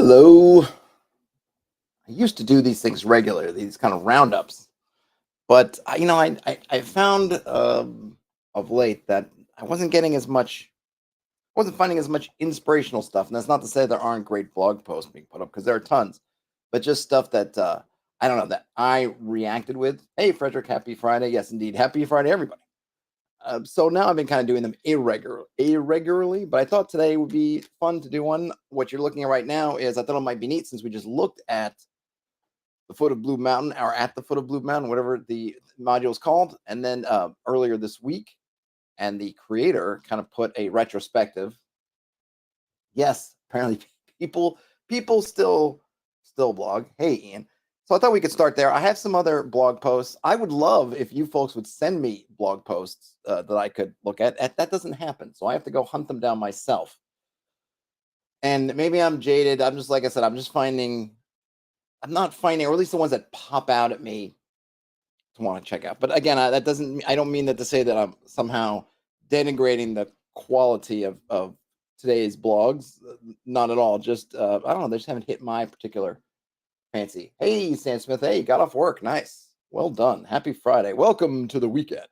Hello. I used to do these things regularly, these kind of roundups, but I found of late that I wasn't getting as much, wasn't finding as much inspirational stuff. And that's not to say there aren't great blog posts being put up because there are tons, but just stuff that I don't know that I reacted with. Hey, Frederick, happy Friday! Yes, indeed, happy Friday, everybody. So now I've been kind of doing them irregularly, but I thought today would be fun to do one. What you're looking at right now is I thought it might be neat since we just looked at the foot of Blue Mountain or at the foot of Blue Mountain, whatever the module is called. And then earlier this week, and the creator kind of put a retrospective. Yes, apparently people still blog. Hey, Ian. So I thought we could start there. I have some other blog posts. I would love if you folks would send me blog posts that I could look at. That doesn't happen, so I have to go hunt them down myself. And maybe I'm jaded. I'm just like I said. I'm not finding, or at least the ones that pop out at me to want to check out. But again, that doesn't. I don't mean that to say that I'm somehow denigrating the quality of today's blogs. Not at all. Just I don't know. They just haven't hit my particular fancy. Hey, Sam Smith. Hey, got off work. Nice. Well done. Happy Friday. Welcome to the weekend.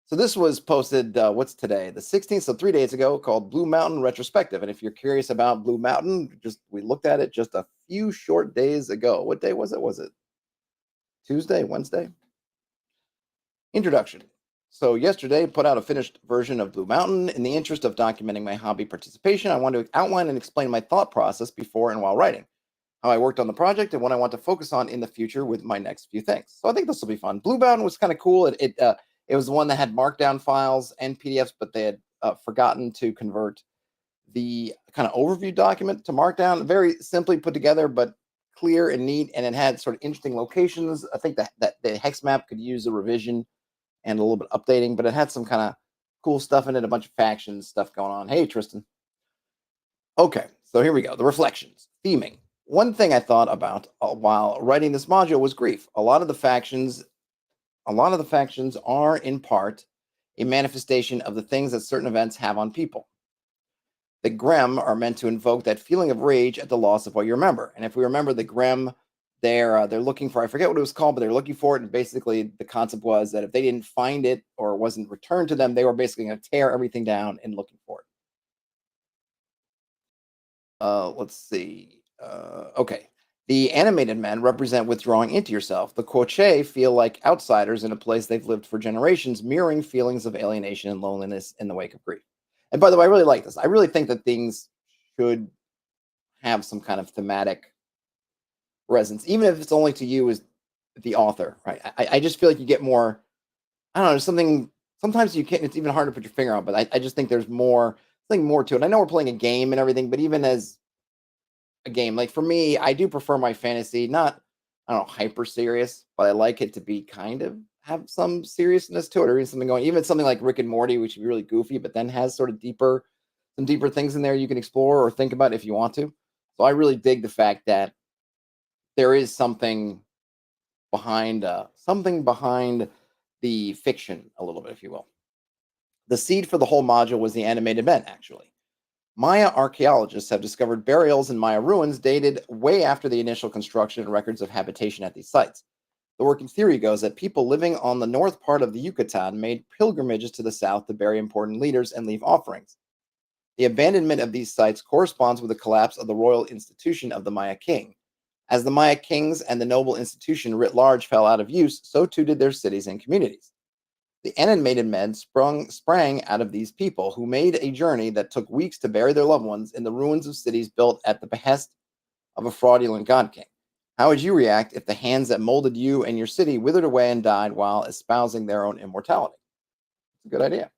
So this was posted, what's today? The 16th, so 3 days ago, called Blue Mountain Retrospective. And if you're curious about Blue Mountain, we looked at it just a few short days ago. What day was it? Was it Tuesday, Wednesday? Introduction. So yesterday, put out a finished version of Blue Mountain. In the interest of documenting my hobby participation, I want to outline and explain my thought process before and while writing, how I worked on the project, and what I want to focus on in the future with my next few things. So I think this will be fun. Blue Mountain was kind of cool. It was the one that had markdown files and PDFs, but they had forgotten to convert the kind of overview document to markdown. Very simply put together, but clear and neat. And it had sort of interesting locations. I think that the hex map could use a revision and a little bit updating, but it had some kind of cool stuff in it, a bunch of factions stuff going on. Hey, Tristan. Okay, so here we go. The reflections, theming. One thing I thought about while writing this module was grief. A lot of the factions are in part a manifestation of the things that certain events have on people. The Grem are meant to invoke that feeling of rage at the loss of what you remember. And if we remember the Grem, they're looking for, I forget what it was called, but they're looking for it. And basically the concept was that if they didn't find it or it wasn't returned to them, they were basically going to tear everything down and looking for it. Let's see. Okay. The animated men represent withdrawing into yourself. The Quoche feel like outsiders in a place they've lived for generations, mirroring feelings of alienation and loneliness in the wake of grief. And by the way, I really like this. I really think that things should have some kind of thematic resonance, even if it's only to you as the author, right? I just feel like you get more, I don't know, there's something, sometimes you can't, it's even hard to put your finger on, but I just think there's something more to it. I know we're playing a game and everything, but even as a game, like for me, I do prefer my fantasy, not, I don't know, hyper serious, but I like it to be kind of have some seriousness to it, or even something going, even something like Rick and Morty, which would be really goofy, but then has sort of some deeper things in there you can explore or think about if you want to. So I really dig the fact that there is something behind the fiction a little bit, if you will. The seed for the whole module was the animated men, actually. Maya archaeologists have discovered burials in Maya ruins dated way after the initial construction and records of habitation at these sites. The working theory goes that people living on the north part of the Yucatan made pilgrimages to the south to bury important leaders and leave offerings. The abandonment of these sites corresponds with the collapse of the royal institution of the Maya king. As the Maya kings and the noble institution writ large fell out of use, so too did their cities and communities. The animated men sprang out of these people, who made a journey that took weeks to bury their loved ones in the ruins of cities built at the behest of a fraudulent god king. How would you react if the hands that molded you and your city withered away and died while espousing their own immortality? It's a good idea.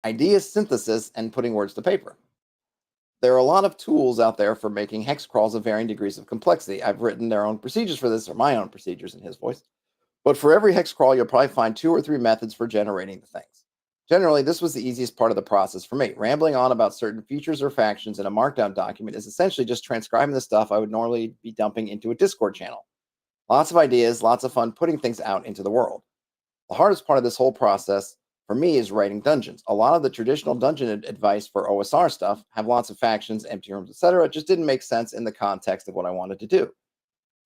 Idea synthesis and putting words to paper. There are a lot of tools out there for making hex crawls of varying degrees of complexity. I've written their own procedures for this, or my own procedures in his voice. But for every hex crawl, you'll probably find 2 or 3 methods for generating the things. Generally, this was the easiest part of the process for me. Rambling on about certain features or factions in a markdown document is essentially just transcribing the stuff I would normally be dumping into a Discord channel. Lots of ideas, lots of fun putting things out into the world. The hardest part of this whole process for me is writing dungeons. A lot of the traditional dungeon advice for OSR stuff have lots of factions, empty rooms, etc. It just didn't make sense in the context of what I wanted to do.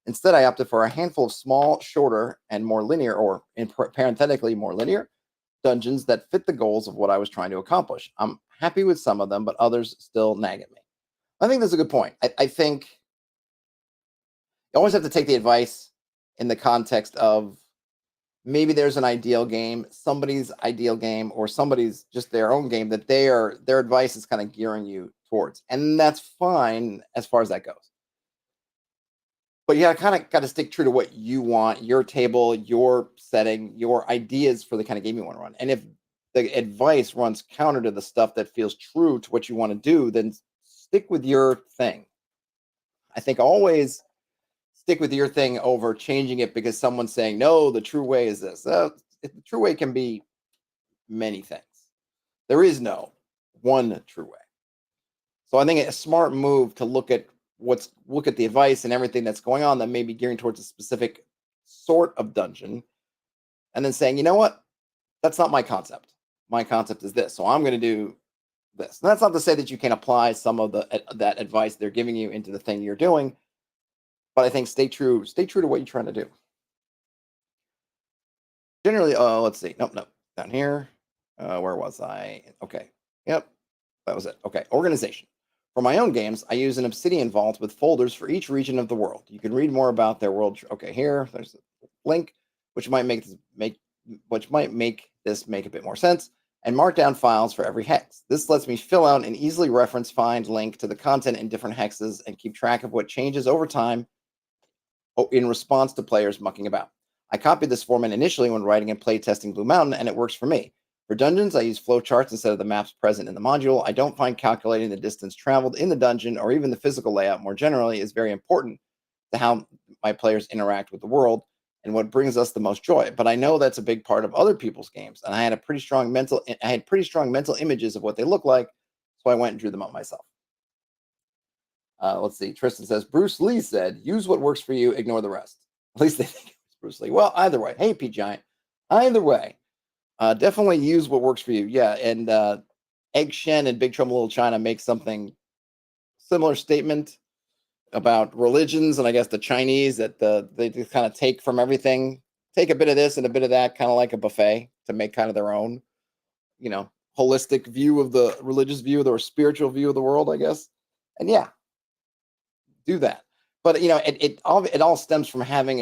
Instead, I opted for a handful of small, shorter, and more linear, or parenthetically more linear, dungeons that fit the goals of what I was trying to accomplish. I'm happy with some of them, but others still nag at me. I think that's a good point. I think you always have to take the advice in the context of maybe there's an ideal game, somebody's ideal game, or somebody's just their own game that their advice is kind of gearing you towards. And that's fine as far as that goes. But yeah, kind of got to stick true to what you want, your table, your setting, your ideas for the kind of game you want to run. And if the advice runs counter to the stuff that feels true to what you want to do, then stick with your thing. I think always stick with your thing over changing it because someone's saying, no, the true way is this. The true way can be many things. There is no one true way. So I think a smart move to look at the advice and everything that's going on that may be gearing towards a specific sort of dungeon, and then saying, you know what, that's not my concept. My concept is this, so I'm going to do this. And that's not to say that you can apply some of that advice they're giving you into the thing you're doing, but I think stay true to what you're trying to do. Generally, let's see. Nope, down here. Where was I? Okay. Yep, that was it. Okay, organization. For my own games, I use an Obsidian vault with folders for each region of the world. You can read more about their world. Okay, here, there's a link, which might make this make a bit more sense, and mark down files for every hex. This lets me fill out and easily find link to the content in different hexes and keep track of what changes over time in response to players mucking about. I copied this format initially when writing and playtesting Blue Mountain, and it works for me. For dungeons, I use flowcharts instead of the maps present in the module. I don't find calculating the distance traveled in the dungeon or even the physical layout more generally is very important to how my players interact with the world and what brings us the most joy. But I know that's a big part of other people's games, and I had pretty strong mental images of what they look like, so I went and drew them up myself. Let's see. Tristan says, Bruce Lee said, use what works for you, ignore the rest. At least they think it was Bruce Lee. Well, either way. Hey, P Giant. Either way. Definitely use what works for you. Yeah, and Egg Shen and Big Trouble in Little China make something similar statement about religions, and I guess the Chinese that they just kind of take from everything, take a bit of this and a bit of that, kind of like a buffet to make kind of their own, holistic view of the religious view or spiritual view of the world, I guess. And yeah, do that. But it all stems from having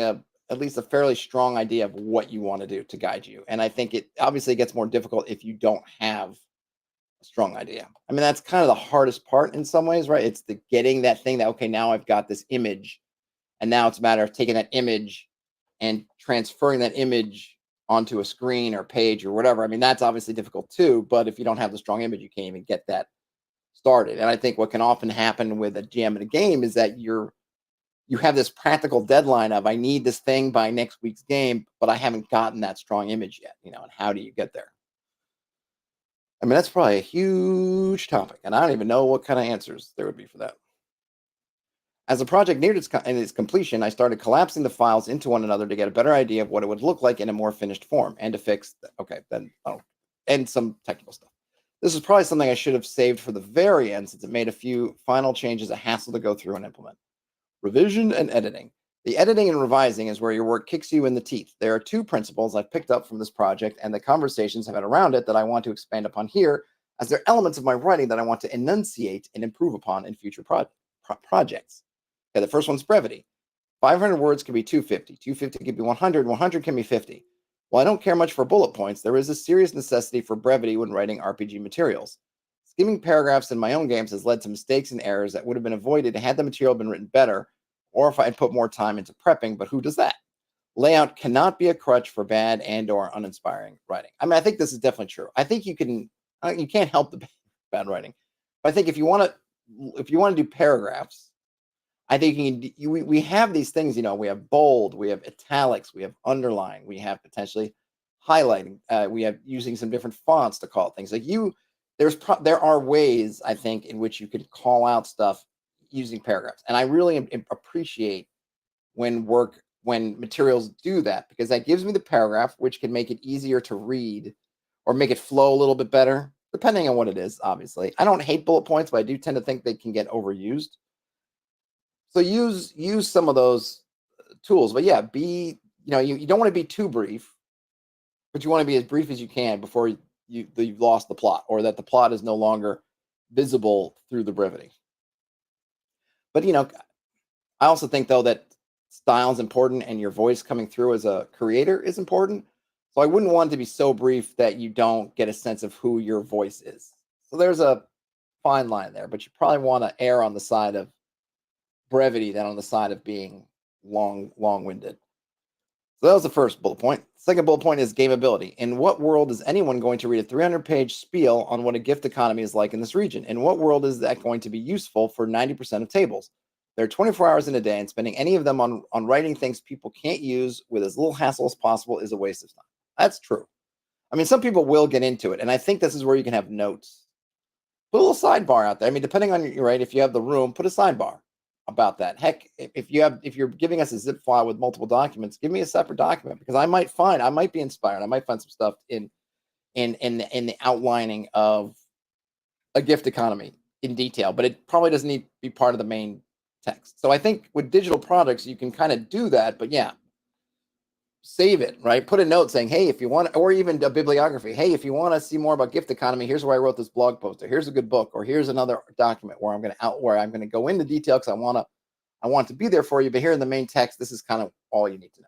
at least a fairly strong idea of what you want to do to guide you. And I think it obviously gets more difficult if you don't have a strong idea. I mean, that's kind of the hardest part in some ways, right? It's the getting that thing that, okay, now I've got this image, and now it's a matter of taking that image and transferring that image onto a screen or page or whatever. I mean, that's obviously difficult too, but if you don't have the strong image, you can't even get that started. And I think what can often happen with a GM in a game is that you have this practical deadline of I need this thing by next week's game, but I haven't gotten that strong image yet, and how do you get there? I mean, that's probably a huge topic, and I don't even know what kind of answers there would be for that. As the project neared its completion, I started collapsing the files into one another to get a better idea of what it would look like in a more finished form and to fix, and some technical stuff. This is probably something I should have saved for the very end since it made a few final changes a hassle to go through and implement. Revision and editing. The editing and revising is where your work kicks you in the teeth. There are two principles I've picked up from this project and the conversations I've had around it that I want to expand upon here, as they're elements of my writing that I want to enunciate and improve upon in future projects. Okay, the first one's brevity. 500 words can be 250. 250 can be 100. 100 can be 50. While I don't care much for bullet points, there is a serious necessity for brevity when writing RPG materials. Skimming paragraphs in my own games has led to mistakes and errors that would have been avoided had the material been written better, or if I had put more time into prepping, but who does that? Layout cannot be a crutch for bad and or uninspiring writing. I mean, I think this is definitely true. I think you can't help the bad writing. But I think if you want to do paragraphs, I think we have these things, we have bold, we have italics, we have underline, we have potentially highlighting, we have using some different fonts to call things. Like there are ways, I think, in which you could call out stuff using paragraphs. And I really appreciate when materials do that, because that gives me the paragraph, which can make it easier to read or make it flow a little bit better, depending on what it is, obviously. I don't hate bullet points, but I do tend to think they can get overused. So use some of those tools. But yeah, you don't want to be too brief, but you want to be as brief as you can before you've lost the plot, or that the plot is no longer visible through the brevity. But I also think though that style is important, and your voice coming through as a creator is important. So I wouldn't want it to be so brief that you don't get a sense of who your voice is. So there's a fine line there, but you probably want to err on the side of brevity than on the side of being long-winded. So that was the first bullet point. Second bullet point is gameability. In what world is anyone going to read a 300-page spiel on what a gift economy is like in this region? In what world is that going to be useful for 90% of tables? There are 24 hours in a day, and spending any of them on writing things people can't use with as little hassle as possible is a waste of time. That's true. I mean, some people will get into it, and I think this is where you can have notes. Put a little sidebar out there. I mean, depending on if you have the room, put a sidebar about that. Heck, if you're giving us a zip file with multiple documents, give me a separate document, because I might be inspired. I might find some stuff in the outlining of a gift economy in detail, but it probably doesn't need to be part of the main text. So I think with digital products, you can kind of do that, but yeah, save it, right? Put a note saying, hey, if you want, or even a bibliography, hey, if you want to see more about gift economy, here's where I wrote this blog post, or here's a good book, or here's another document where I'm going to go into detail because I want to be there for you. But here in the main text, this is kind of all you need to know.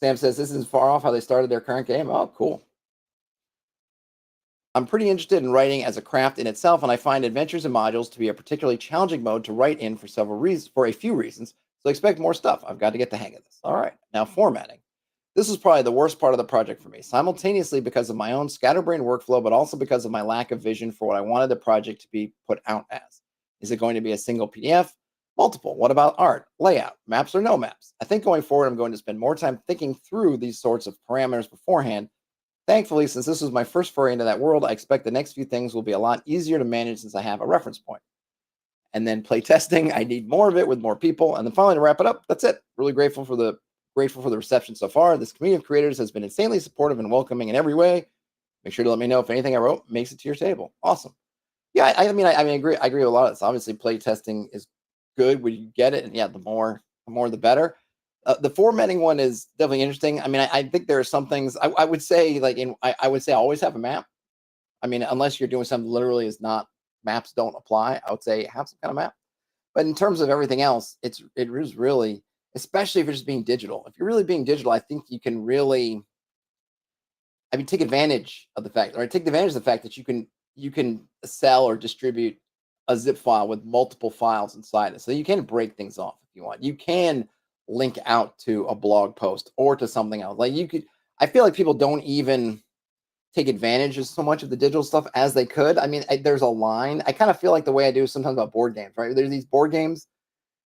Sam says this is far off how they started their current game. Oh, cool. I'm pretty interested in writing as a craft in itself, and I find adventures and modules to be a particularly challenging mode to write in for a few reasons. So expect more stuff. I've got to get the hang of this. All right. Now, formatting. This is probably the worst part of the project for me, simultaneously because of my own scatterbrained workflow, but also because of my lack of vision for what I wanted the project to be put out as. Is it going to be a single PDF? Multiple? What about art, layout, maps, or no maps? I think going forward, I'm going to spend more time thinking through these sorts of parameters beforehand. Thankfully, since this was my first foray into that world, I expect the next few things will be a lot easier to manage since I have a reference point. And then play testing, I need more of it with more people. And then finally, to wrap it up, that's it. Really grateful for the reception so far. This community of creators has been insanely supportive and welcoming in every way. Make sure to let me know if anything I wrote makes it to your table. Awesome. Yeah, I agree with a lot of this. Obviously, play testing is good when you get it, and yeah, the more the better. The formatting one is definitely interesting. I mean, I think there are some things I would say, like I would say always have a map. I mean, unless you're doing something literally is not, maps don't apply, I would say have some kind of map. But in terms of everything else, it is really, especially if you're just being digital. If you're really being digital, I think you can really, take advantage of the fact, or take advantage of the fact that you can sell or distribute a zip file with multiple files inside it. So you can break things off if you want. You can link out to a blog post or to something else. Like I feel like people don't even take advantage of so much of the digital stuff as they could. I mean, there's a line. I kind of feel like the way I do sometimes about board games, right? There's these board games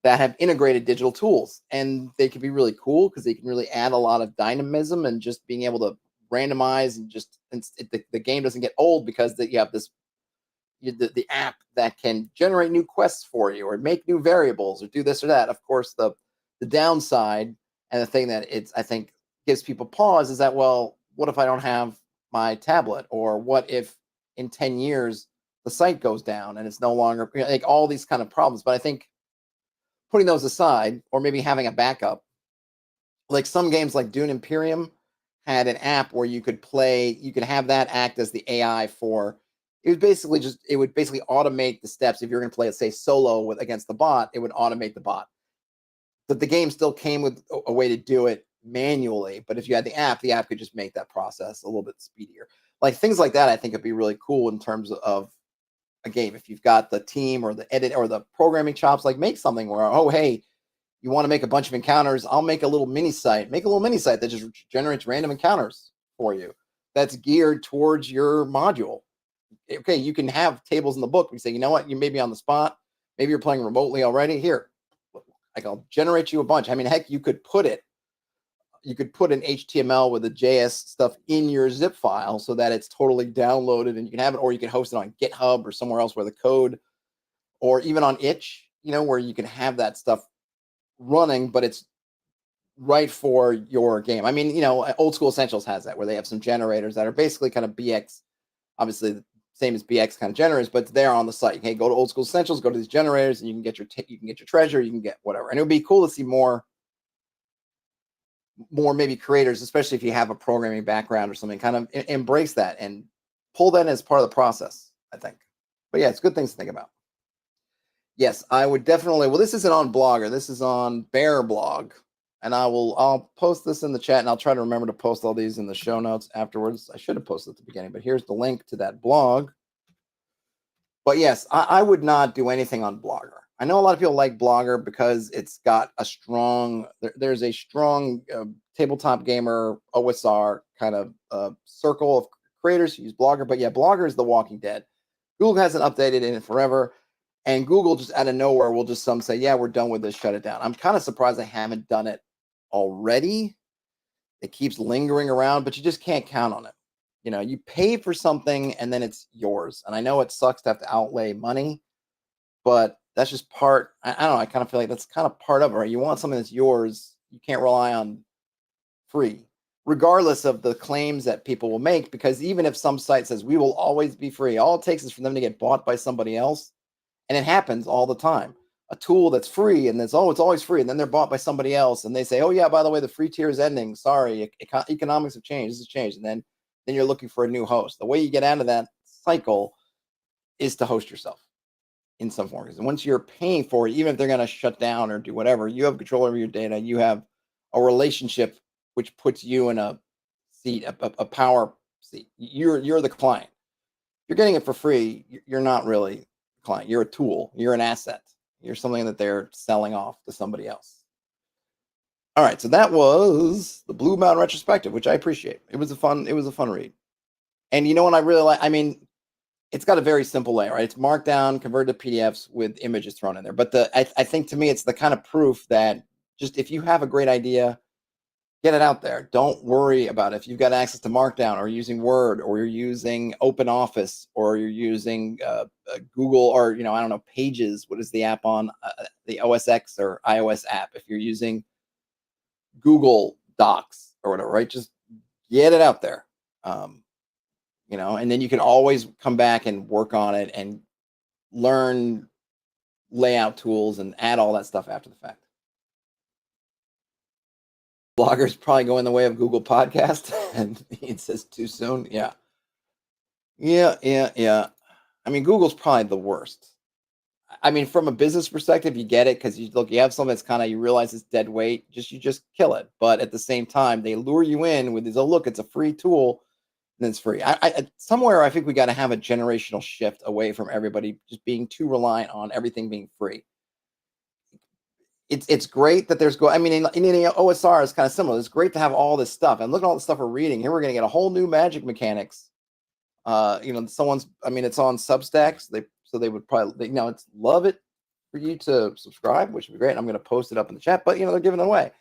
that have integrated digital tools, and they can be really cool because they can really add a lot of dynamism and just being able to randomize, and the game doesn't get old because you have this the app that can generate new quests for you or make new variables or do this or that. Of course, the downside, and the thing that I think gives people pause, is that, well, what if I don't have my tablet? Or what if in 10 years the site goes down and it's no longer, like all these kind of problems. But I think putting those aside, or maybe having a backup, like some games like Dune Imperium had an app where you could have that act as the AI for, it would basically automate the steps. If you're going to play, let's say, solo against the bot, it would automate the bot. But the game still came with a way to do it manually. But if you had the app could just make that process a little bit speedier. Like things like that, I think would be really cool in terms of a game. If you've got the team or the edit or the programming chops, like make something where, oh, hey, you want to make a bunch of encounters, I'll make a little mini site. Make a little mini site that just generates random encounters for you that's geared towards your module. Okay, you can have tables in the book. We say, you know what, you may be on the spot. Maybe you're playing remotely already. Here, I'll generate you a bunch. I mean, heck, you could put an HTML with the JS stuff in your zip file so that it's totally downloaded and you can have it, or you can host it on GitHub or somewhere else where the code, or even on itch, where you can have that stuff running, but it's right for your game. I mean, Old School Essentials has that, where they have some generators that are basically kind of BX, obviously the same as BX kind of generators, but they're on the site. Hey, go to Old School Essentials, go to these generators, and you can get you can get your treasure, you can get whatever. And it would be cool to see more maybe creators, especially if you have a programming background or something, kind of embrace that and pull that in as part of the process, I think. But yeah, it's good things to think about. Yes, I would definitely. Well, this isn't on Blogger. This is on Bear Blog, and I'll post this in the chat, and I'll try to remember to post all these in the show notes afterwards. I should have posted at the beginning, but here's the link to that blog. But yes, I would not do anything on Blogger. I know a lot of people like Blogger because it's got a strong. There's a strong tabletop gamer OSR kind of circle of creators who use Blogger. But yeah, Blogger is the Walking Dead. Google hasn't updated in it forever. And Google just out of nowhere will just say, yeah, we're done with this, shut it down. I'm kind of surprised they haven't done it already. It keeps lingering around, but you just can't count on it. You pay for something and then it's yours. And I know it sucks to have to outlay money, but that's just part. I don't know. I kind of feel like that's kind of part of it, right? You want something that's yours. You can't rely on free, regardless of the claims that people will make, because even if some site says we will always be free, all it takes is for them to get bought by somebody else. And it happens all the time. A tool that's free and it's always free. And then they're bought by somebody else. And they say, oh, yeah, by the way, the free tier is ending. Sorry, economics have changed. This has changed. And then you're looking for a new host. The way you get out of that cycle is to host yourself in some form. And once you're paying for it, even if they're going to shut down or do whatever, you have control over your data. You have a relationship which puts you in a seat, a power seat. You're the client. You're getting it for free. You're not really client. You're a tool. You're an asset. You're something that they're selling off to somebody else. All right, so that was the Blue Mountain retrospective, which I appreciate. It was a fun read. And you know what I really like? I mean, it's got a very simple layout, right? It's markdown, converted to PDFs with images thrown in there. But I think to me, it's the kind of proof that just if you have a great idea, get it out there. Don't worry about it. If you've got access to Markdown or using Word or you're using Open Office or you're using Google or, I don't know, Pages. What is the app on the OS X or iOS app? If you're using Google Docs or whatever, right? Just get it out there. And then you can always come back and work on it and learn layout tools and add all that stuff after the fact. Bloggers probably go in the way of Google Podcast, and it says too soon. Yeah. I mean, Google's probably the worst. I mean, from a business perspective, you get it because you have something that's kind of, you realize it's dead weight. You just kill it. But at the same time, they lure you in with this. Oh, look, it's a free tool, and it's free. Somewhere I think we got to have a generational shift away from everybody just being too reliant on everything being free. It's great that there's I mean, in OSR it's kind of similar. It's great to have all this stuff, and look at all the stuff we're reading here. We're going to get a whole new magic mechanics. It's on Substacks. They would probably, it's love it for you to subscribe, which would be great. I'm going to post it up in the chat, but they're giving it away.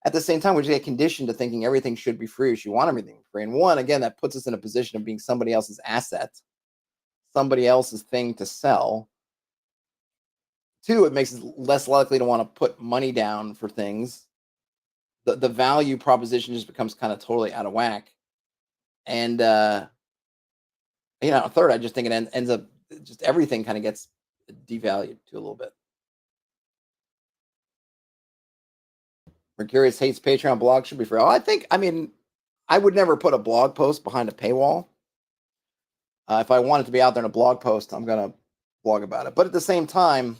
At the same time, we just get conditioned to thinking everything should be free. You want everything free, and one, again, that puts us in a position of being somebody else's asset, somebody else's thing to sell. Two, it makes us less likely to want to put money down for things. The value proposition just becomes kind of totally out of whack. And third, I just think it ends up just everything kind of gets devalued to a little bit. Mercurius hates Patreon blog should be free. I would never put a blog post behind a paywall. If I want it to be out there in a blog post, I'm going to blog about it. But at the same time,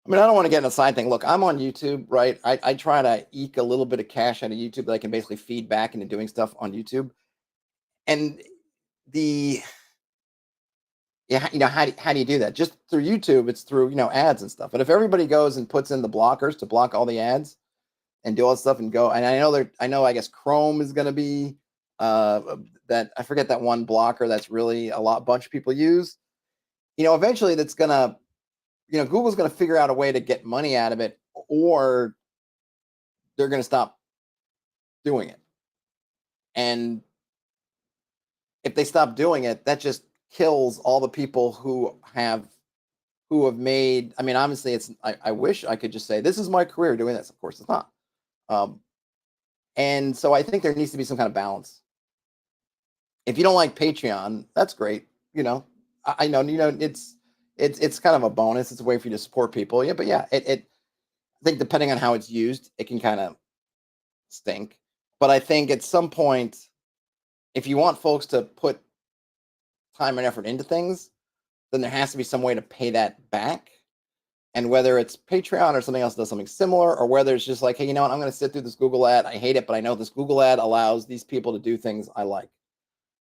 I don't want to get in a side thing. Look, I'm on YouTube, right? I try to eke a little bit of cash out of YouTube that I can basically feed back into doing stuff on YouTube. And how do you do that? Just through YouTube, it's through, ads and stuff. But if everybody goes and puts in the blockers to block all the ads and do all that stuff and go, and I guess Chrome is going to be that, I forget that one blocker that's really bunch of people use. Eventually that's going to, Google's going to figure out a way to get money out of it, or they're going to stop doing it. And if they stop doing it, that just kills all the people who have made, obviously I wish I could just say, this is my career doing this. Of course it's not. Um, and so I think there needs to be some kind of balance. If you don't like Patreon, that's great. I know, it's kind of a bonus. It's a way for you to support people. Yeah, but yeah, I think depending on how it's used, it can kind of stink. But I think at some point, if you want folks to put time and effort into things, then there has to be some way to pay that back. And whether it's Patreon or something else does something similar, or whether it's just like, hey, you know what, I'm going to sit through this Google ad. I hate it, but I know this Google ad allows these people to do things I like.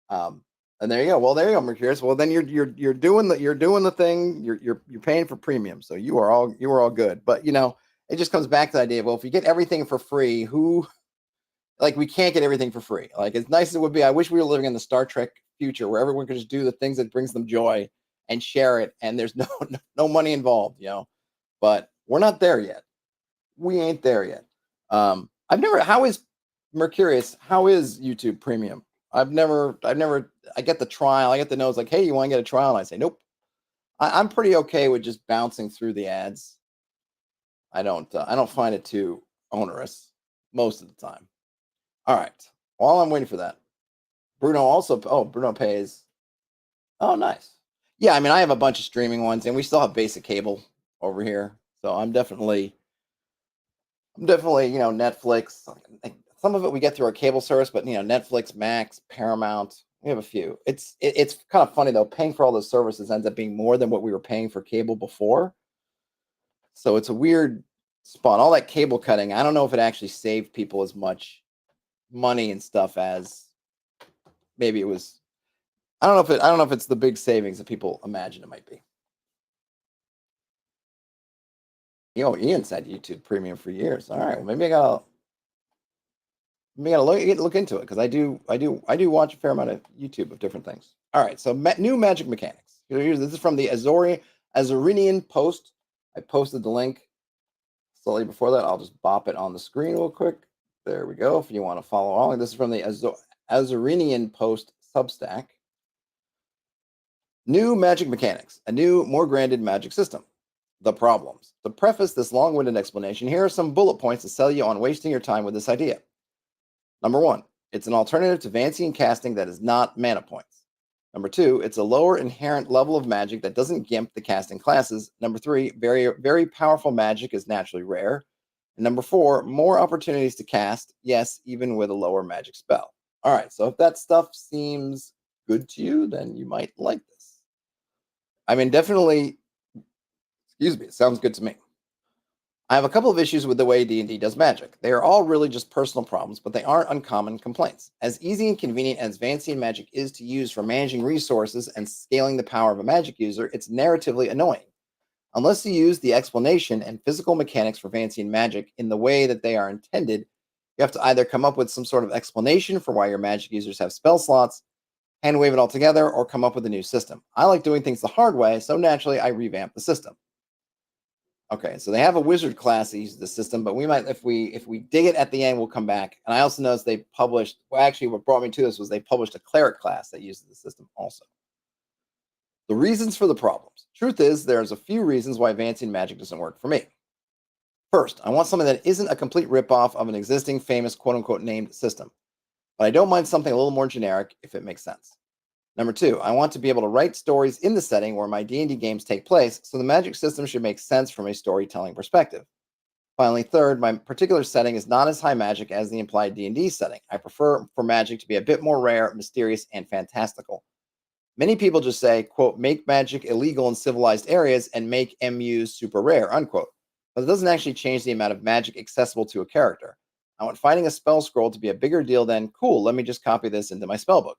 And there you go. Well, there you go, Mercurius. Well, then you're doing the thing. You're paying for premium, so you are all good. But it just comes back to the idea of, well, if you get everything for free, we can't get everything for free. Like, as nice as it would be, I wish we were living in the Star Trek future where everyone could just do the things that brings them joy and share it, and there's no money involved, But we're not there yet. We ain't there yet. How is Mercurius? How is YouTube Premium? I get the trial. I get the notes like, hey, you want to get a trial? And I say, nope. I'm pretty okay with just bouncing through the ads. I don't find it too onerous most of the time. All right. While I'm waiting for that, Bruno pays. Oh, nice. Yeah, I mean, I have a bunch of streaming ones, and we still have basic cable over here. So I'm definitely, Netflix. Some of it we get through our cable service, but Netflix, Max, Paramount, we have a few. It's kind of funny though. Paying for all those services ends up being more than what we were paying for cable before. So it's a weird spot. All that cable cutting, I don't know if it actually saved people as much money and stuff as maybe it was. I don't know if it's the big savings that people imagine it might be. Ian's had YouTube Premium for years. All right, well, maybe I gotta look into it, because I do watch a fair amount of YouTube of different things. All right, so new magic mechanics. This is from the Azurinian Post. I posted the link slightly before that. I'll just bop it on the screen real quick. There we go. If you want to follow along, this is from the Azurinian Post Substack. New magic mechanics, a new, more granted magic system. The problems. To preface this long-winded explanation, here are some bullet points to sell you on wasting your time with this idea. Number 1, it's an alternative to Vancian casting that is not mana points. Number 2, it's a lower inherent level of magic that doesn't gimp the casting classes. Number 3, very, very powerful magic is naturally rare. And number 4, more opportunities to cast, yes, even with a lower magic spell. All right, so if that stuff seems good to you, then you might like this. I mean, definitely, it sounds good to me. I have a couple of issues with the way D&D does magic. They are all really just personal problems, but they aren't uncommon complaints. As easy and convenient as Vancian magic is to use for managing resources and scaling the power of a magic user, it's narratively annoying. Unless you use the explanation and physical mechanics for Vancian magic in the way that they are intended, you have to either come up with some sort of explanation for why your magic users have spell slots, hand wave it all together, or come up with a new system. I like doing things the hard way, so naturally I revamp the system. Okay, so they have a wizard class that uses the system, but we might, if we dig it at the end, we'll come back. And I also noticed they published, actually what brought me to this was they published a cleric class that uses the system also. The reasons for the problems. Truth is, there's a few reasons why Vancian magic doesn't work for me. First, I want something that isn't a complete ripoff of an existing famous quote-unquote named system. But I don't mind something a little more generic if it makes sense. Number 2, I want to be able to write stories in the setting where my D&D games take place, so the magic system should make sense from a storytelling perspective. Finally, third, my particular setting is not as high magic as the implied D&D setting. I prefer for magic to be a bit more rare, mysterious, and fantastical. Many people just say, quote, make magic illegal in civilized areas and make MUs super rare, unquote. But it doesn't actually change the amount of magic accessible to a character. I want finding a spell scroll to be a bigger deal than, cool, let me just copy this into my spellbook.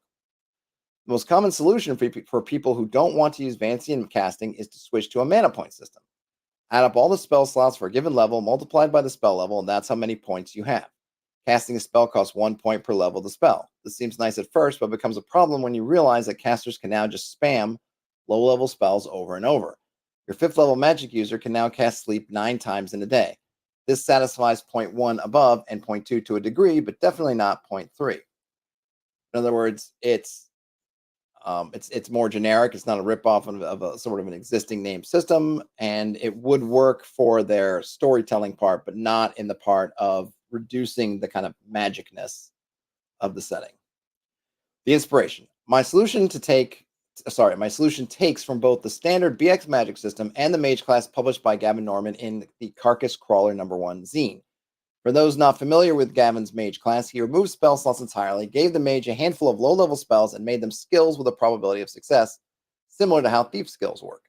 The most common solution for people who don't want to use Vancian casting is to switch to a mana point system. Add up all the spell slots for a given level, multiplied by the spell level, and that's how many points you have. Casting a spell costs 1 point per level of the spell. This seems nice at first, but becomes a problem when you realize that casters can now just spam low-level spells over and over. Your 5th level magic user can now cast sleep 9 times in a day. This satisfies point 1 above and point 2 to a degree, but definitely not point 3. In other words, it's more generic. It's not a ripoff of a sort of an existing name system, and it would work for their storytelling part, but not in the part of reducing the kind of magicness of the setting. The inspiration. My solution takes from both the standard BX magic system and the mage class published by Gavin Norman in the Carcass Crawler #1 zine. For those not familiar with Gavin's mage class, he removed spell slots entirely, gave the mage a handful of low-level spells, and made them skills with a probability of success, similar to how thief skills work.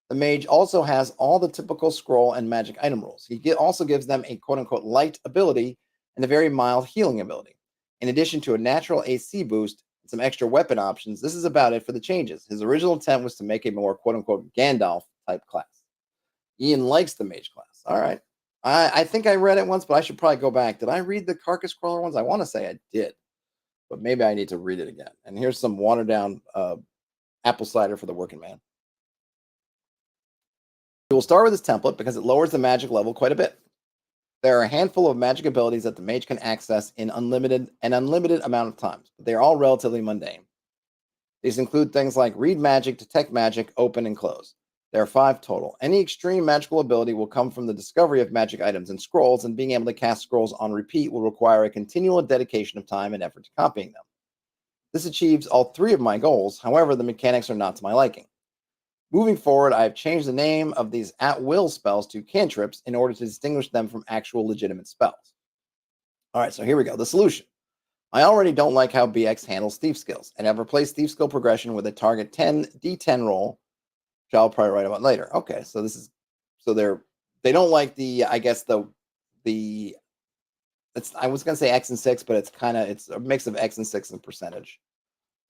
The mage also has all the typical scroll and magic item rules. He also gives them a quote-unquote light ability and a very mild healing ability. In addition to a natural AC boost and some extra weapon options, this is about it for the changes. His original intent was to make a more quote-unquote Gandalf-type class. Ian likes the mage class. All right. I think I read it once, but I should probably go back. Did I read the Carcass Crawler ones? I want to say I did, but maybe I need to read it again. And here's some watered down apple cider for the working man. We will start with this template because it lowers the magic level quite a bit. There are a handful of magic abilities that the mage can access in an unlimited amount of times, but they are all relatively mundane. These include things like read magic, detect magic, open, and close. There are 5 total. Any extreme magical ability will come from the discovery of magic items and scrolls, and being able to cast scrolls on repeat will require a continual dedication of time and effort to copying them. This achieves all 3 of my goals. However, the mechanics are not to my liking. Moving forward, I have changed the name of these at-will spells to cantrips in order to distinguish them from actual legitimate spells. All right, so here we go. The solution. I already don't like how BX handles thief skills, and have replaced thief skill progression with a target 10 D10 roll, which I'll probably write about later. Okay, so they don't like the, I guess I was gonna say X and 6, but it's a mix of X and 6 and percentage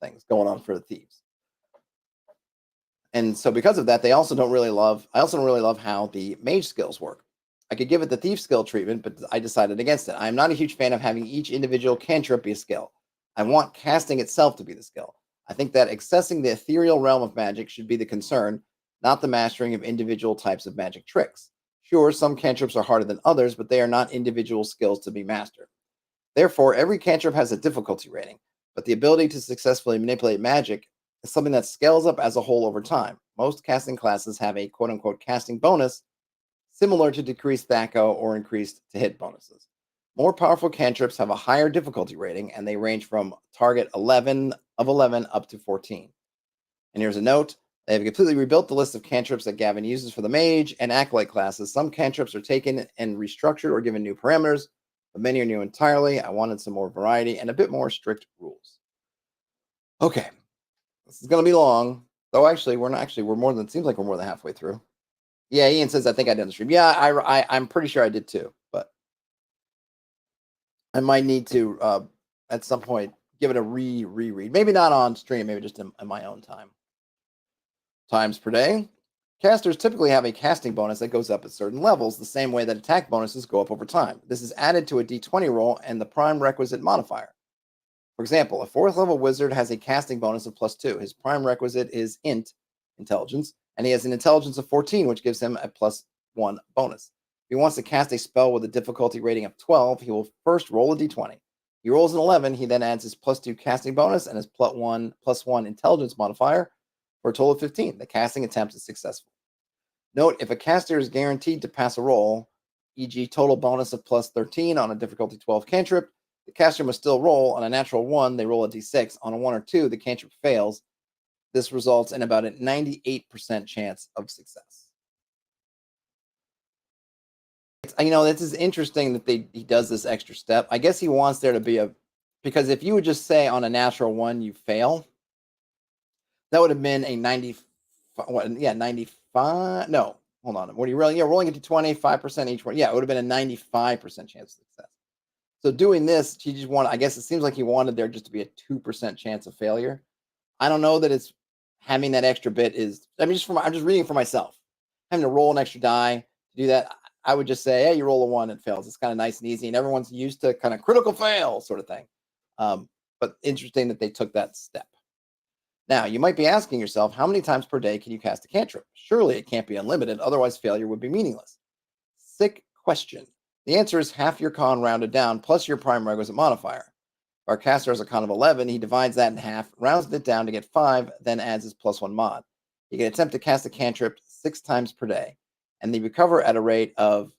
things going on for the thieves. And so because of that, I also don't really love how the mage skills work. I could give it the thief skill treatment, but I decided against it. I'm not a huge fan of having each individual cantrip be a skill. I want casting itself to be the skill. I think that accessing the ethereal realm of magic should be the concern, not the mastering of individual types of magic tricks. Sure, some cantrips are harder than others, but they are not individual skills to be mastered. Therefore, every cantrip has a difficulty rating, but the ability to successfully manipulate magic is something that scales up as a whole over time. Most casting classes have a quote-unquote casting bonus, similar to decreased THAC0 or increased to hit bonuses. More powerful cantrips have a higher difficulty rating, and they range from target 11 up to 14. And here's a note. They have completely rebuilt the list of cantrips that Gavin uses for the mage and acolyte classes. Some cantrips are taken and restructured or given new parameters, but many are new entirely. I wanted some more variety and a bit more strict rules. Okay, this is going to be long. Though actually, it seems like we're more than halfway through. Yeah, Ian says, I think I did the stream. Yeah, I'm pretty sure I did too, but I might need to, at some point, give it a reread. Maybe not on stream, maybe just in my own time. Times per day. Casters typically have a casting bonus that goes up at certain levels, the same way that attack bonuses go up over time. This is added to a d20 roll and the prime requisite modifier. For example, a 4th level wizard has a casting bonus of +2. His prime requisite is int, intelligence, and he has an intelligence of 14, which gives him a +1 bonus. If he wants to cast a spell with a difficulty rating of 12, he will first roll a d20. He rolls an 11, he then adds his +2 casting bonus and his +1 intelligence modifier for a total of 15. The casting attempt is successful. Note, if a caster is guaranteed to pass a roll, e.g. total bonus of +13 on a difficulty 12 cantrip, the caster must still roll. On a natural 1, they roll a d6. On a 1 or 2, the cantrip fails. This results in about a 98% chance of success. This is interesting that he does this extra step. I guess he wants there to be because if you would just say on a natural 1 you fail, that would have been a 95. No, hold on. What are you rolling? Yeah, rolling into 25% each one. Yeah, it would have been a 95% chance of success. So doing this, he just wanted, I guess it seems like he wanted there just to be a 2% chance of failure. I don't know that it's having that extra bit is, I'm just reading for myself. Having to roll an extra die to do that, I would just say, hey, you roll a 1, it fails. It's kind of nice and easy, and everyone's used to kind of critical fail sort of thing. But interesting that they took that step. Now, you might be asking yourself, how many times per day can you cast a cantrip? Surely it can't be unlimited, otherwise failure would be meaningless. Sick question. The answer is half your con rounded down plus your prime requisite modifier. If our caster has a con of 11, he divides that in half, rounds it down to get 5, then adds his +1 mod. He can attempt to cast a cantrip 6 times per day, and they recover at a rate of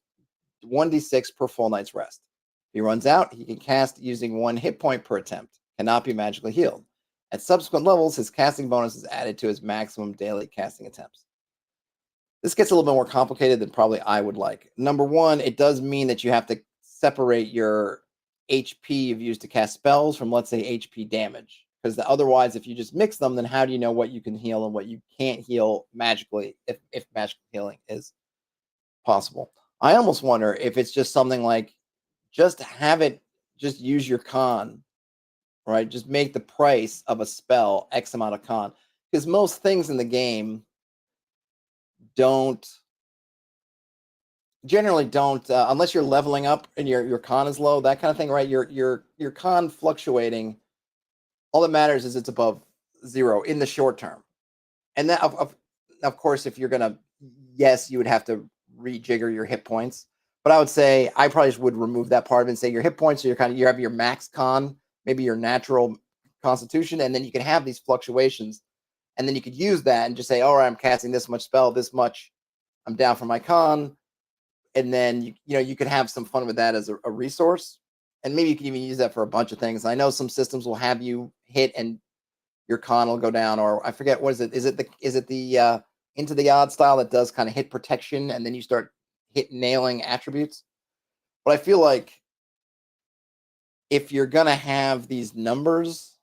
1d6 per full night's rest. If he runs out, he can cast using 1 hit point per attempt, cannot be magically healed. At subsequent levels, his casting bonus is added to his maximum daily casting attempts. This gets a little bit more complicated than probably I would like. Number one, it does mean that you have to separate your HP you've used to cast spells from, let's say, HP damage. Because otherwise, if you just mix them, then how do you know what you can heal and what you can't heal magically, if magical healing is possible? I almost wonder if it's just something like just use your con, right? Just make the price of a spell X amount of con. Because most things in the game generally don't unless you're leveling up and your con is low, that kind of thing, right? Your con fluctuating, all that matters is it's above 0 in the short term. And that of course, if you're gonna, yes, you would have to rejigger your hit points, but I would say I probably would remove that part of it and say your hit points are you have your max con, maybe your natural constitution, and then you can have these fluctuations, and then you could use that and just say, all right, I'm casting this much spell, this much I'm down for my con. And then you could have some fun with that as a resource, and maybe you can even use that for a bunch of things. I know some systems will have you hit and your con will go down, or I forget, what is it? Is it the Into the Odd style that does kind of hit protection, and then you start nailing attributes? But I feel like if you're gonna have these numbers,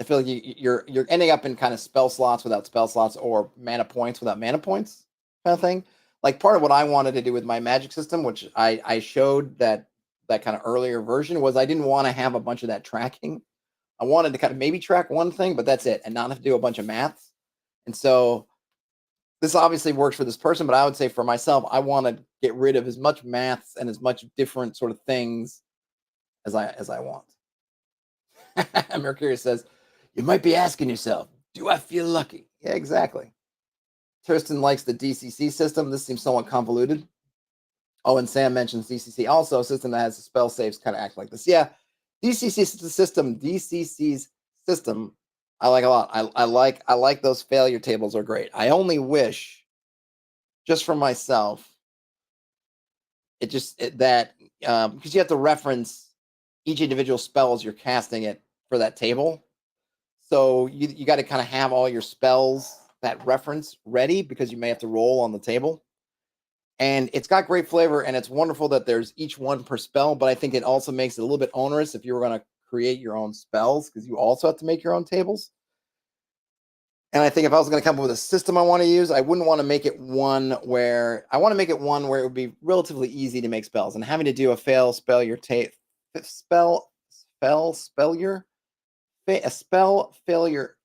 I feel like you're ending up in kind of spell slots without spell slots, or mana points without mana points, kind of thing. Like, part of what I wanted to do with my magic system, which I showed that kind of earlier version, was I didn't want to have a bunch of that tracking. I wanted to kind of maybe track one thing, but that's it, and not have to do a bunch of maths. And so this obviously works for this person, but I would say for myself, I want to get rid of as much maths and as much different sort of things as I want. Mercury says, you might be asking yourself, do I feel lucky? Yeah, exactly. Tristan likes the DCC system. This seems somewhat convoluted. Oh, and Sam mentions DCC also, a system that has spell saves kind of act like this. Yeah, DCC's system, I like a lot. I like those failure tables are great. I only wish, just for myself, because you have to reference each individual spell as you're casting it for that table. So you got to kind of have all your spells, that reference, ready, because you may have to roll on the table. And it's got great flavor, and it's wonderful that there's each one per spell, but I think it also makes it a little bit onerous if you were going to create your own spells, because you also have to make your own tables. And I think if I was going to come up with a system I want to use, I wouldn't want to make it one where it would be relatively easy to make spells, and having to do a spell failure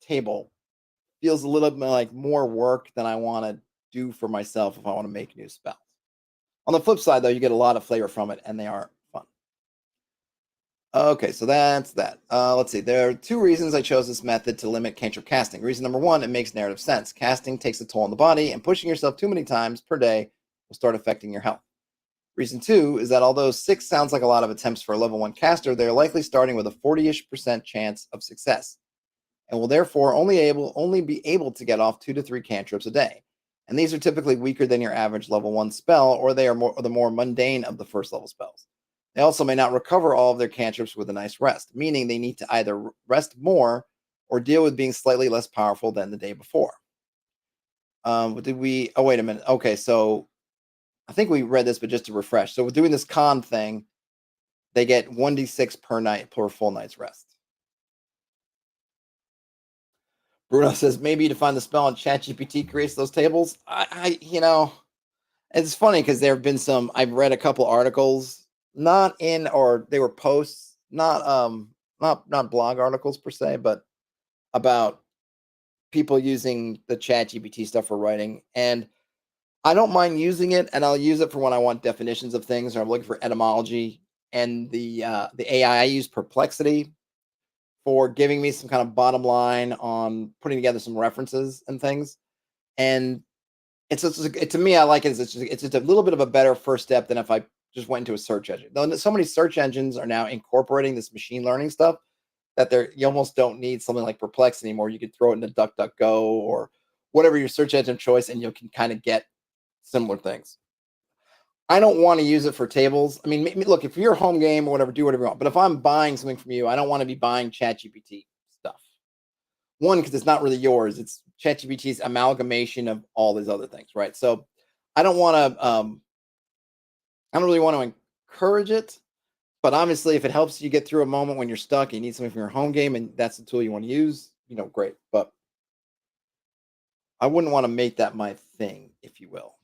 table feels a little bit like more work than I want to do for myself if I want to make new spells. On the flip side, though, you get a lot of flavor from it, and they are fun. Okay, so that's that. Let's see. There are 2 reasons I chose this method to limit cantrip casting. Reason number 1, it makes narrative sense. Casting takes a toll on the body, and pushing yourself too many times per day will start affecting your health. Reason 2 is that although 6 sounds like a lot of attempts for a level 1 caster, they're likely starting with a 40-ish% chance of success, and will therefore only be able to get off 2 to 3 cantrips a day. And these are typically weaker than your average level 1 spell, or they are the more mundane of the first level spells. They also may not recover all of their cantrips with a nice rest, meaning they need to either rest more or deal with being slightly less powerful than the day before. Oh, wait a minute. Okay, so I think we read this, but just to refresh. So we're doing this con thing. They get 1d6 per night per full night's rest. Bruno says maybe you define the spell and ChatGPT creates those tables. It's funny because there have been I've read a couple articles, they were posts, not blog articles per se, but about people using the ChatGPT stuff for writing. And I don't mind using it, and I'll use it for when I want definitions of things, or I'm looking for etymology. And the AI, I use Perplexity for giving me some kind of bottom line on putting together some references and things. And to me, I like it. It's just a little bit of a better first step than if I just went into a search engine. Though so many search engines are now incorporating this machine learning stuff that you almost don't need something like Perplexity anymore. You could throw it into DuckDuckGo or whatever your search engine choice, and you can kind of get similar things. I don't want to use it for tables. I mean, look, if you're a home game or whatever, do whatever you want. But if I'm buying something from you, I don't want to be buying ChatGPT stuff. One, because it's not really yours. It's ChatGPT's amalgamation of all these other things, right? So I don't want to. I don't really want to encourage it. But obviously, if it helps you get through a moment when you're stuck, and you need something from your home game, and that's the tool you want to use, great. But I wouldn't want to make that my thing, if you will.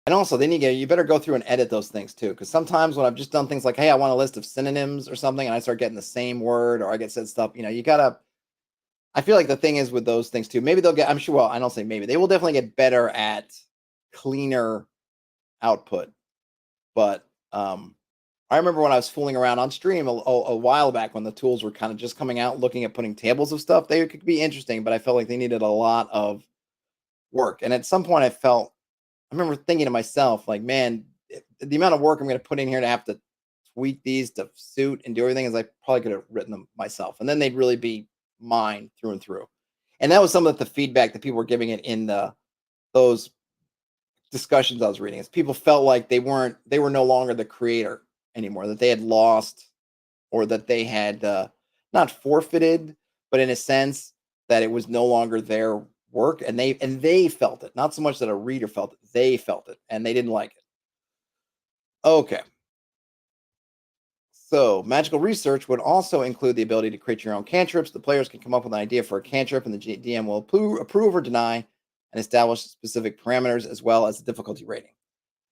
And also, then you better go through and edit those things too, because sometimes when I've just done things like, hey, I want a list of synonyms or something, and I start getting the same word, or I get said stuff, you gotta. I feel like the thing is with those things too. Maybe they'll get. I'm sure. Well, I don't say maybe. They will definitely get better at cleaner output. But I remember when I was fooling around on stream a while back when the tools were kind of just coming out, looking at putting tables of stuff. They could be interesting, but I felt like they needed a lot of work. And at some point, I remember thinking to myself, like, man, the amount of work I'm going to put in here to have to tweak these to suit and do everything is I probably could have written them myself. And then they'd really be mine through and through. And that was some of the feedback that people were giving it in those discussions I was reading. Is people felt like they were no longer the creator anymore, that they had lost, or that they had not forfeited, but in a sense that it was no longer their work, and they felt it. Not so much that a reader felt it; they felt it, and they didn't like it. Okay, so magical research would also include the ability to create your own cantrips. The players can come up with an idea for a cantrip, and the DM will approve or deny, and establish specific parameters as well as the difficulty rating.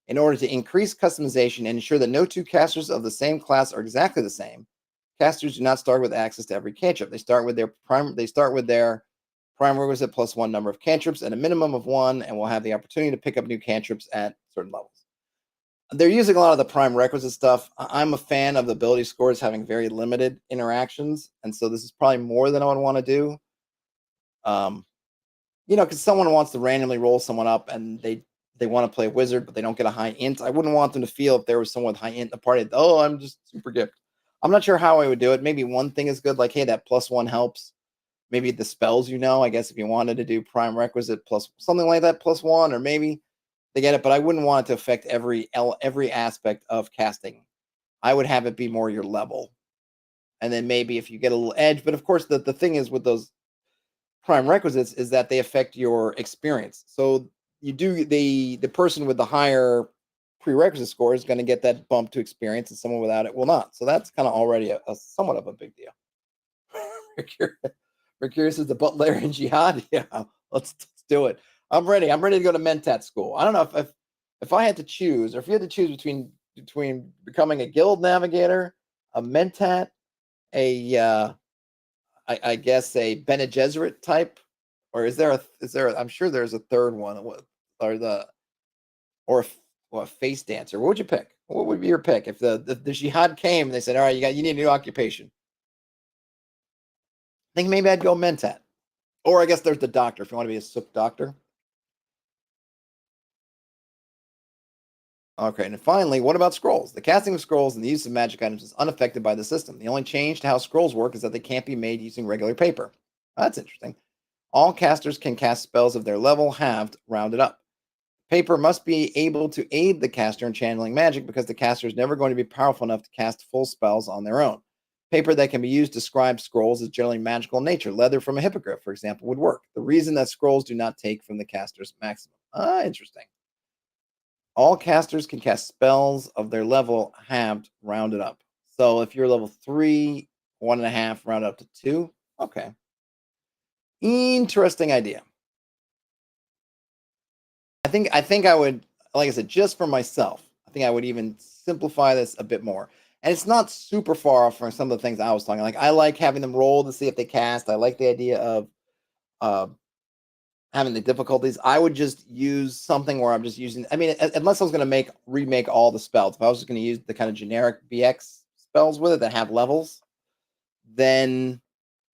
In order to increase customization and ensure that no two casters of the same class are exactly the same, casters do not start with access to every cantrip. They start with their prime requisite plus one number of cantrips and a minimum of one, and will have the opportunity to pick up new cantrips at certain levels. They're using a lot of the prime requisite stuff. I'm a fan of the ability scores having very limited interactions, and so this is probably more than I would want to do. Because someone wants to randomly roll someone up and they want to play wizard, but they don't get a high int. I wouldn't want them to feel if there was someone with high int in the party. Oh, I'm just super gifted. I'm not sure how I would do it. Maybe one thing is good, like, hey, that +1 helps. Maybe the spells, I guess if you wanted to do prime requisite plus something like that, +1, or maybe they get it. But I wouldn't want it to affect every aspect of casting. I would have it be more your level, and then maybe if you get a little edge. But of course, the thing is with those prime requisites is that they affect your experience. So you do the person with the higher prerequisite score is going to get that bump to experience, and someone without it will not. So that's kind of already a somewhat of a big deal. Mercurius is the butler in Jihad. Yeah, let's do it. I'm ready. I'm ready to go to Mentat school. I don't know if I had to choose, or if you had to choose between becoming a guild navigator, a Mentat, a I guess a Bene Gesserit type, or is there I'm sure there's a third one, or a face dancer. What would you pick? What would be your pick if the jihad came and they said, all right, you need a new occupation? I think maybe I'd go Mentat, or I guess there's the doctor if you want to be a sook doctor. Okay, and finally, what about scrolls? The casting of scrolls and the use of magic items is unaffected by the system. The only change to how scrolls work is that they can't be made using regular paper. That's interesting. All casters can cast spells of their level, halved, rounded up. Paper must be able to aid the caster in channeling magic because the caster is never going to be powerful enough to cast full spells on their own. Paper that can be used to scribe scrolls is generally magical in nature. Leather from a hippogriff, for example, would work. The reason that scrolls do not take from the caster's maximum. Interesting. All casters can cast spells of their level, halved, rounded up. So if you're level 3, 1.5, round up to 2. Okay. Interesting idea. I think I would, like I said, just for myself, I think I would even simplify this a bit more. And it's not super far off from some of the things I was talking. Like, I like having them roll to see if they cast. I like the idea of uh, having the difficulties. I would just use something where I'm just using. I mean, unless I was going to remake all the spells. If I was just going to use the kind of generic BX spells with it that have levels, then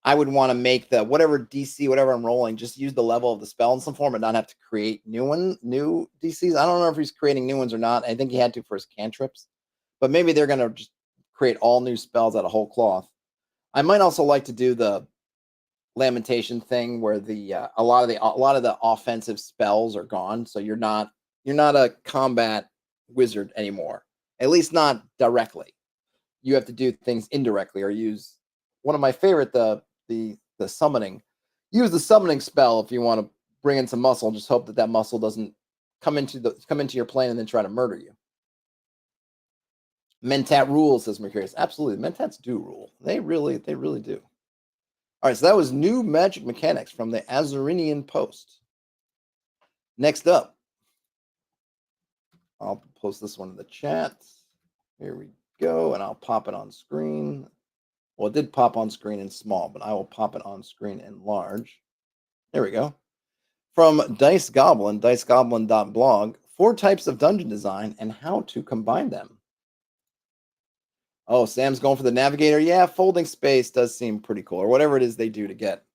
I would want to make the whatever DC, whatever I'm rolling, just use the level of the spell in some form and not have to create new DCs. I don't know if he's creating new ones or not. I think he had to for his cantrips, but maybe they're going to just create all new spells out of whole cloth. I might also like to do the lamentation thing where the a lot of the offensive spells are gone, so you're not You're not a combat wizard anymore. At least not directly. You have to do things indirectly or use one of my favorite the summoning. Use the summoning spell if you want to bring in some muscle. Just hope that that muscle doesn't come into your plane and then try to murder you. Mentat rules, says Mercurius. Absolutely, Mentats do rule. They really do. All right, so that was new magic mechanics from the Azurinian Post. Next up, I'll post this one in the chat. Here we go, and I'll pop it on screen. Well, it did pop on screen in small, but I will pop it on screen in large. There we go. From Dice Goblin, dicegoblin.blog, 4 types of dungeon design and how to combine them. Oh, Sam's going for the navigator. Yeah, folding space does seem pretty cool, or whatever it is they do to get.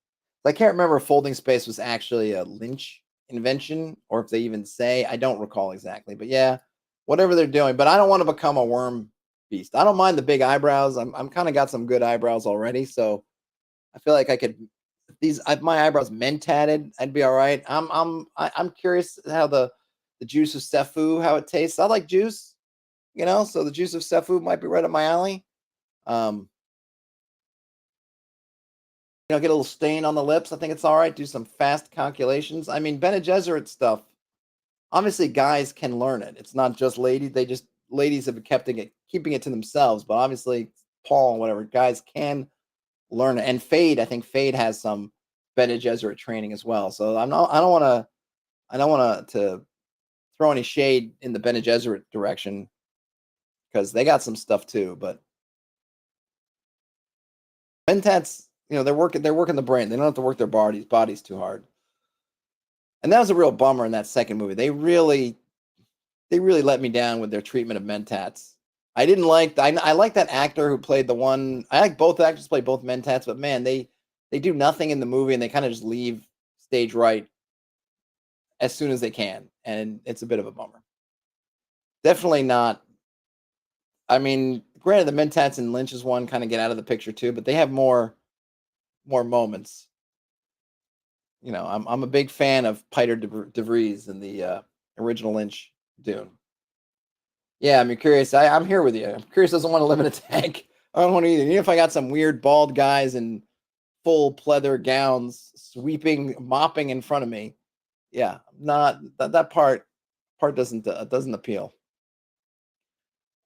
I can't remember if folding space was actually a Lynch invention, or if they even say. I don't recall exactly, but yeah, whatever they're doing. But I don't want to become a worm beast. I don't mind the big eyebrows. I'm kind of got some good eyebrows already, so I feel like I could. My eyebrows mentatted, I'd be all right. I'm curious how the juice of Sefu, how it tastes. I like juice, so the juice of Sefu might be right up my alley. Get a little stain on the lips. I think it's all right. Do some fast calculations. I mean, Bene Gesserit stuff. Obviously, guys can learn it. It's not just ladies. Ladies have kept keeping it to themselves. But obviously, Paul and whatever guys can learn it. And Fade, I think Fade has some Bene Gesserit training as well. So I don't want to throw any shade in the Bene Gesserit direction because they got some stuff too. But Mentats, they're working the brain. They don't have to work their bodies too hard. And that was a real bummer in that second movie. They really let me down with their treatment of Mentats. I didn't like I like that actor who played the one. I like both actors play both Mentats, but man, they do nothing in the movie and they kind of just leave stage right as soon as they can, and it's a bit of a bummer. Definitely not. I mean, granted, the Mentats and Lynch's one kind of get out of the picture too, but they have more moments. I'm a big fan of Piter de Vries in the original Lynch Dune. Yeah, I'm curious. I'm here with you. I'm curious doesn't want to live in a tank. I don't want to either. Even if I got some weird bald guys in full pleather gowns mopping in front of me. Yeah, not that part doesn't appeal.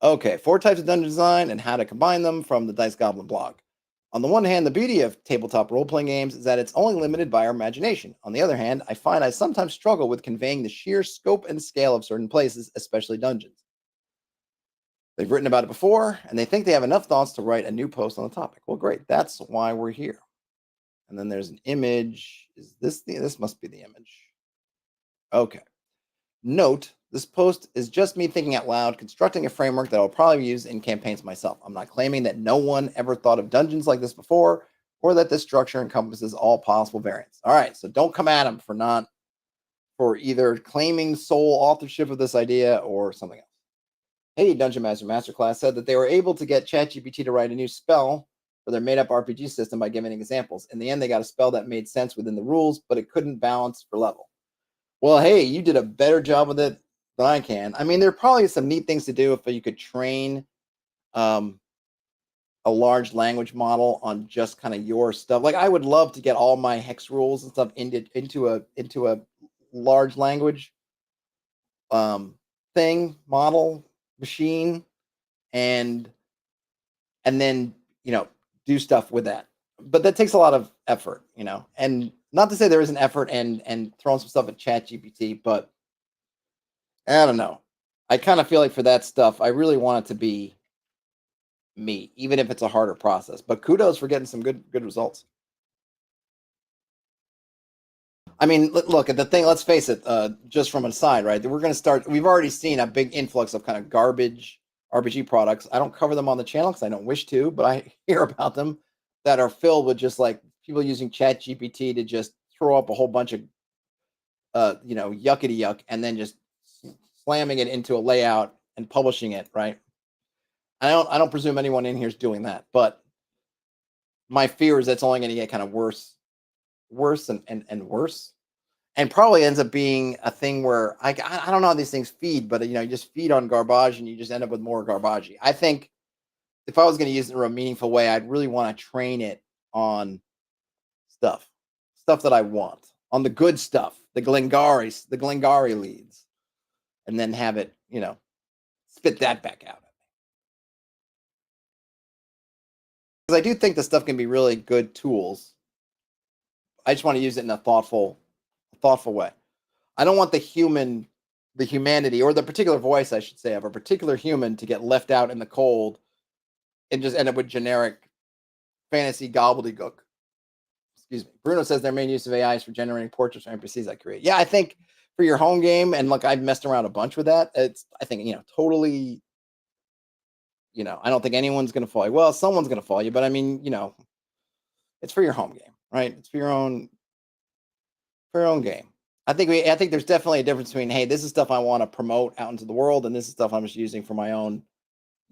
Okay, 4 types of dungeon design and how to combine them from the Dice Goblin blog. On the one hand, the beauty of tabletop role-playing games is that it's only limited by our imagination. On the other hand, I find I sometimes struggle with conveying the sheer scope and scale of certain places, especially dungeons. They've written about it before, and they think they have enough thoughts to write a new post on the topic. Well, great. That's why we're here. And then there's an image. Is this this must be the image. Okay. Note, this post is just me thinking out loud, constructing a framework that I'll probably use in campaigns myself. I'm not claiming that no one ever thought of dungeons like this before, or that this structure encompasses all possible variants. All right, so don't come at them for either claiming sole authorship of this idea or something else. Hey, Dungeon Master Masterclass said that they were able to get ChatGPT to write a new spell for their made-up RPG system by giving examples. In the end, they got a spell that made sense within the rules, but it couldn't balance for level. Well, hey, you did a better job with it than I can. I mean, there are probably some neat things to do if you could train a large language model on just kind of your stuff. Like, I would love to get all my hex rules and stuff into a large language model machine, and then do stuff with that. But that takes a lot of effort, and not to say there isn't effort and throwing some stuff at ChatGPT, but I don't know. I kind of feel like for that stuff, I really want it to be me, even if it's a harder process. But kudos for getting some good results. I mean, look at the thing. Let's face it. Just from a side, right? We're going to start. We've already seen a big influx of kind of garbage RPG products. I don't cover them on the channel because I don't wish to, but I hear about them that are filled with just like people using ChatGPT to just throw up a whole bunch of, yuckity yuck, and then just slamming it into a layout and publishing it. Right. I don't presume anyone in here is doing that, but my fear is that's only going to get kind of worse and worse. and probably ends up being a thing where I don't know how these things feed, but you just feed on garbage and you just end up with more garbage. I think if I was going to use it in a meaningful way, I'd really want to train it on stuff, stuff that I want, on the good stuff, the Glengarry leads, and then have it, spit that back out. Because I do think this stuff can be really good tools. I just want to use it in a thoughtful way. I don't want the humanity, or the particular voice, I should say, of a particular human to get left out in the cold and just end up with generic fantasy gobbledygook. Excuse me. Bruno says their main use of AI is for generating portraits for NPCs I create. Yeah, I think for your home game, and look, I've messed around a bunch with that. I think, totally, I don't think anyone's going to fall you. Well, someone's going to fall you, but I mean, it's for your home game, right? It's for your own game. I think there's definitely a difference between, hey, this is stuff I want to promote out into the world, and this is stuff I'm just using for my own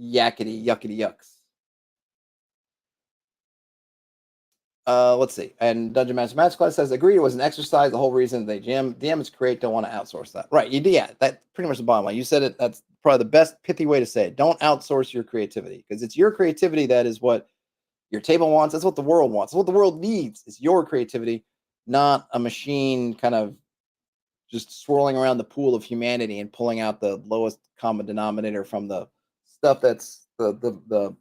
yakety yucks. Let's see. And Dungeon Master Class says, agreed, it was an exercise. The whole reason they DMs create don't want to outsource that. Right. Yeah, that's pretty much the bottom line. You said it. That's probably the best pithy way to say it. Don't outsource your creativity, because it's your creativity that is what your table wants. That's what the world wants. That's what the world needs is your creativity, not a machine kind of just swirling around the pool of humanity and pulling out the lowest common denominator from the stuff that's the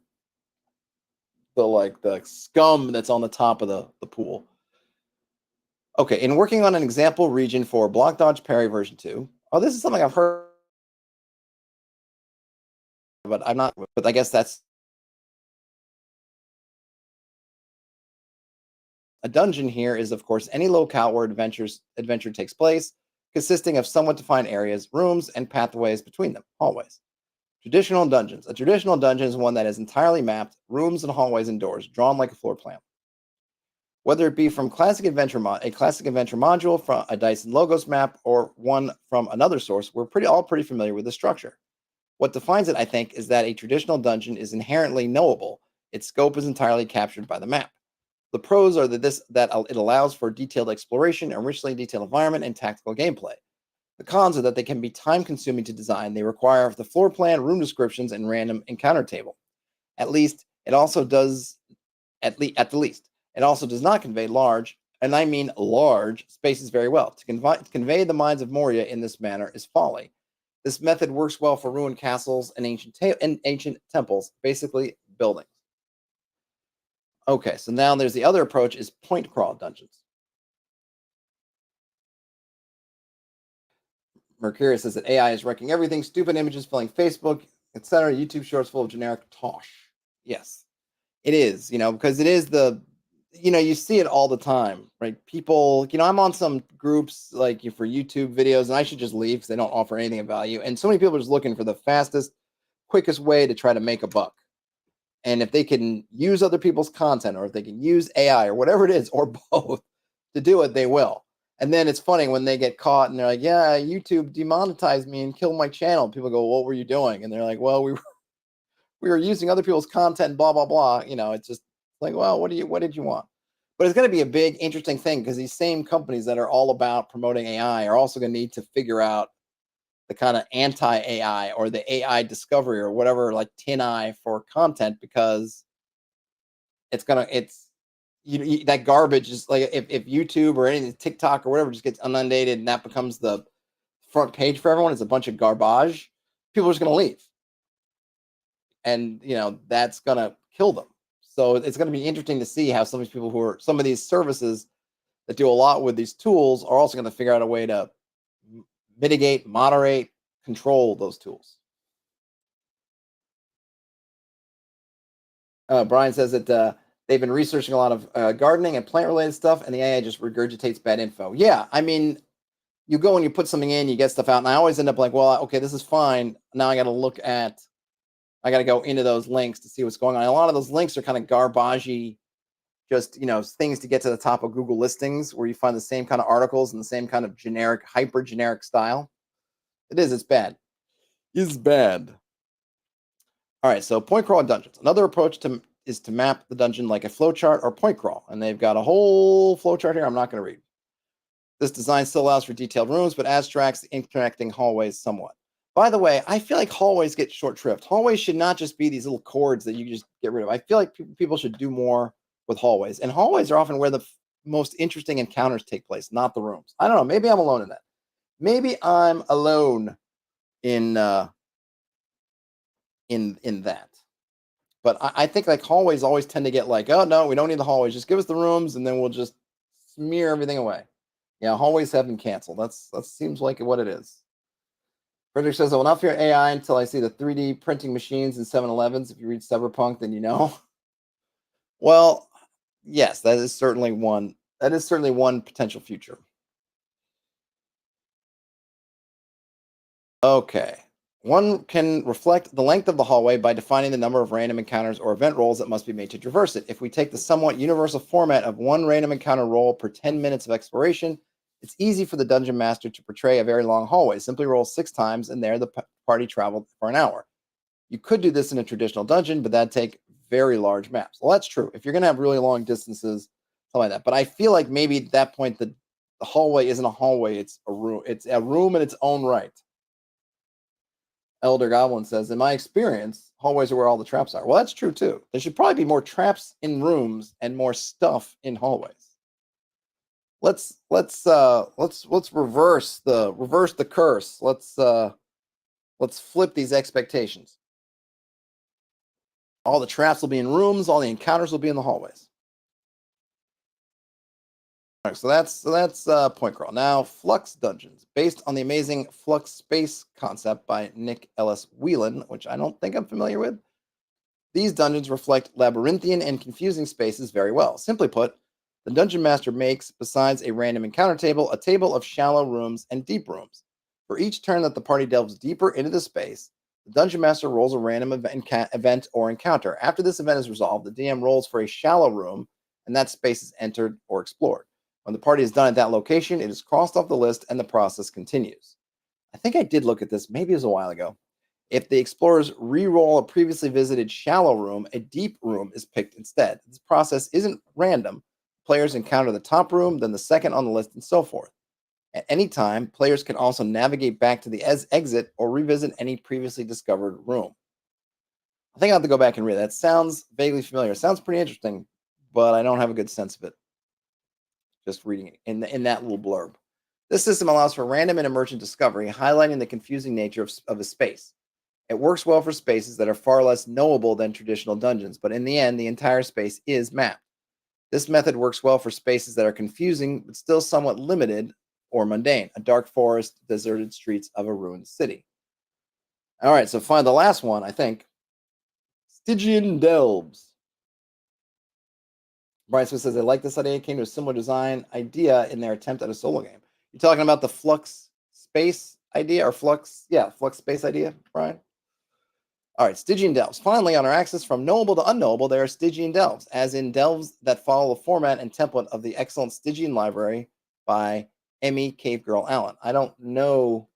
scum that's on the top of the pool. Okay, in working on an example region for Block Dodge Parry version 2. Oh, this is something I've heard, but I'm not, but I guess that's a dungeon. Here is, of course, any locale where adventure takes place, consisting of somewhat defined areas, rooms, and pathways between them, hallways. Traditional dungeons. A traditional dungeon is one that is entirely mapped, rooms and hallways and doors, drawn like a floor plan. Whether it be from a classic adventure module, from a Dice and Logos map, or one from another source, we're all pretty familiar with the structure. What defines it, I think, is that a traditional dungeon is inherently knowable. Its scope is entirely captured by the map. The pros are that it allows for detailed exploration, a richly detailed environment, and tactical gameplay. The cons are that they can be time-consuming to design. They require the floor plan, room descriptions, and random encounter table. At the least, it also does not convey large, and I mean large, spaces very well. To convey the minds of Moria in this manner is folly. This method works well for ruined castles and ancient temples, basically buildings. Okay, so now there's the other approach, is point crawl dungeons. Mercurius says that AI is wrecking everything, stupid images filling Facebook, etc. YouTube shorts full of generic tosh. Yes, it is, because it is you see it all the time, right? People, I'm on some groups like for YouTube videos, and I should just leave because they don't offer anything of value. And so many people are just looking for the fastest, quickest way to try to make a buck. And if they can use other people's content, or if they can use AI or whatever it is, or both, to do it, they will. And then it's funny when they get caught and they're like, yeah, YouTube demonetized me and killed my channel. People go, what were you doing? And they're like, well, we were using other people's content, blah, blah, blah. It's just like, well, what did you want? But it's going to be a big, interesting thing, because these same companies that are all about promoting AI are also going to need to figure out the kind of anti-AI or the AI discovery or whatever, like tin eye for content, because that garbage is like, if YouTube or anything, TikTok or whatever, just gets inundated and that becomes the front page for everyone, it's a bunch of garbage, people are just going to leave. And, that's going to kill them. So it's going to be interesting to see how some of these services that do a lot with these tools are also going to figure out a way to mitigate, moderate, control those tools. Brian says that they've been researching a lot of gardening and plant-related stuff, and the AI just regurgitates bad info. Yeah, I mean, you go and you put something in, you get stuff out, and I always end up like, well, okay, this is fine. Now I got to go into those links to see what's going on. And a lot of those links are kind of garbagey, just, things to get to the top of Google listings, where you find the same kind of articles in the same kind of generic, hyper generic style. It's bad. It's bad. All right, so point crawl dungeons. Another approach is to map the dungeon like a flowchart or point crawl. And they've got a whole flowchart here I'm not going to read. This design still allows for detailed rooms, but abstracts the interconnecting hallways somewhat. By the way, I feel like hallways get short shrift. Hallways should not just be these little cords that you just get rid of. I feel like people should do more with hallways. And hallways are often where the most interesting encounters take place, not the rooms. I don't know. Maybe I'm alone in that. Maybe I'm alone in that. But I think like hallways always tend to get like, oh no, we don't need the hallways. Just give us the rooms, and then we'll just smear everything away. Yeah, hallways have been canceled. That seems like what it is. Frederick says, I will not fear AI until I see the 3D printing machines in 7-Elevens. If you read Cyberpunk, then you know. Well, yes, that is certainly one. That is certainly one potential future. Okay. One can reflect the length of the hallway by defining the number of random encounters or event rolls that must be made to traverse it. If we take the somewhat universal format of one random encounter roll per 10 minutes of exploration, it's easy for the dungeon master to portray a very long hallway. Simply roll 6 times, and there the party traveled for an hour. You could do this in a traditional dungeon, but that'd take very large maps. Well, that's true. If you're going to have really long distances, something like that. But I feel like maybe at that point, the hallway isn't a hallway. It's a room. It's a room in its own right. Elder Goblin says, in my experience, hallways are where all the traps are. Well, that's true too. There should probably be more traps in rooms and more stuff in hallways. Let's reverse the curse. Let's flip these expectations. All the traps will be in rooms, all the encounters will be in the hallways. All right, so that's Point Crawl. Now, Flux Dungeons, based on the amazing Flux Space concept by Nick Ellis Whelan, which I don't think I'm familiar with. These dungeons reflect labyrinthian and confusing spaces very well. Simply put, the dungeon master makes, besides a random encounter table, a table of shallow rooms and deep rooms. For each turn that the party delves deeper into the space, the dungeon master rolls a random event or encounter. After this event is resolved, the DM rolls for a shallow room, and that space is entered or explored. When the party is done at that location, it is crossed off the list and the process continues. I think I did look at this, maybe it was a while ago. If the explorers re-roll a previously visited shallow room, a deep room is picked instead. This process isn't random. Players encounter the top room, then the second on the list, and so forth. At any time, players can also navigate back to the exit or revisit any previously discovered room. I think I'll have to go back and read that. Sounds vaguely familiar. It sounds pretty interesting, but I don't have a good sense of it. Just reading it in that little blurb. This system allows for random and emergent discovery, highlighting the confusing nature of a space. It works well for spaces that are far less knowable than traditional dungeons, but in the end, the entire space is mapped. This method works well for spaces that are confusing, but still somewhat limited or mundane, a dark forest, deserted streets of a ruined city. All right, so find the last one, I think. Stygian Delves. Brian Smith says, I like this idea. It came to a similar design idea in their attempt at a solo game. You're talking about the Flux Space idea, or Flux Space idea, Brian? All right, Stygian Delves. Finally, on our axis from knowable to unknowable, there are Stygian Delves, as in delves that follow the format and template of the excellent Stygian Library by Emmy Cave Girl Allen. I don't know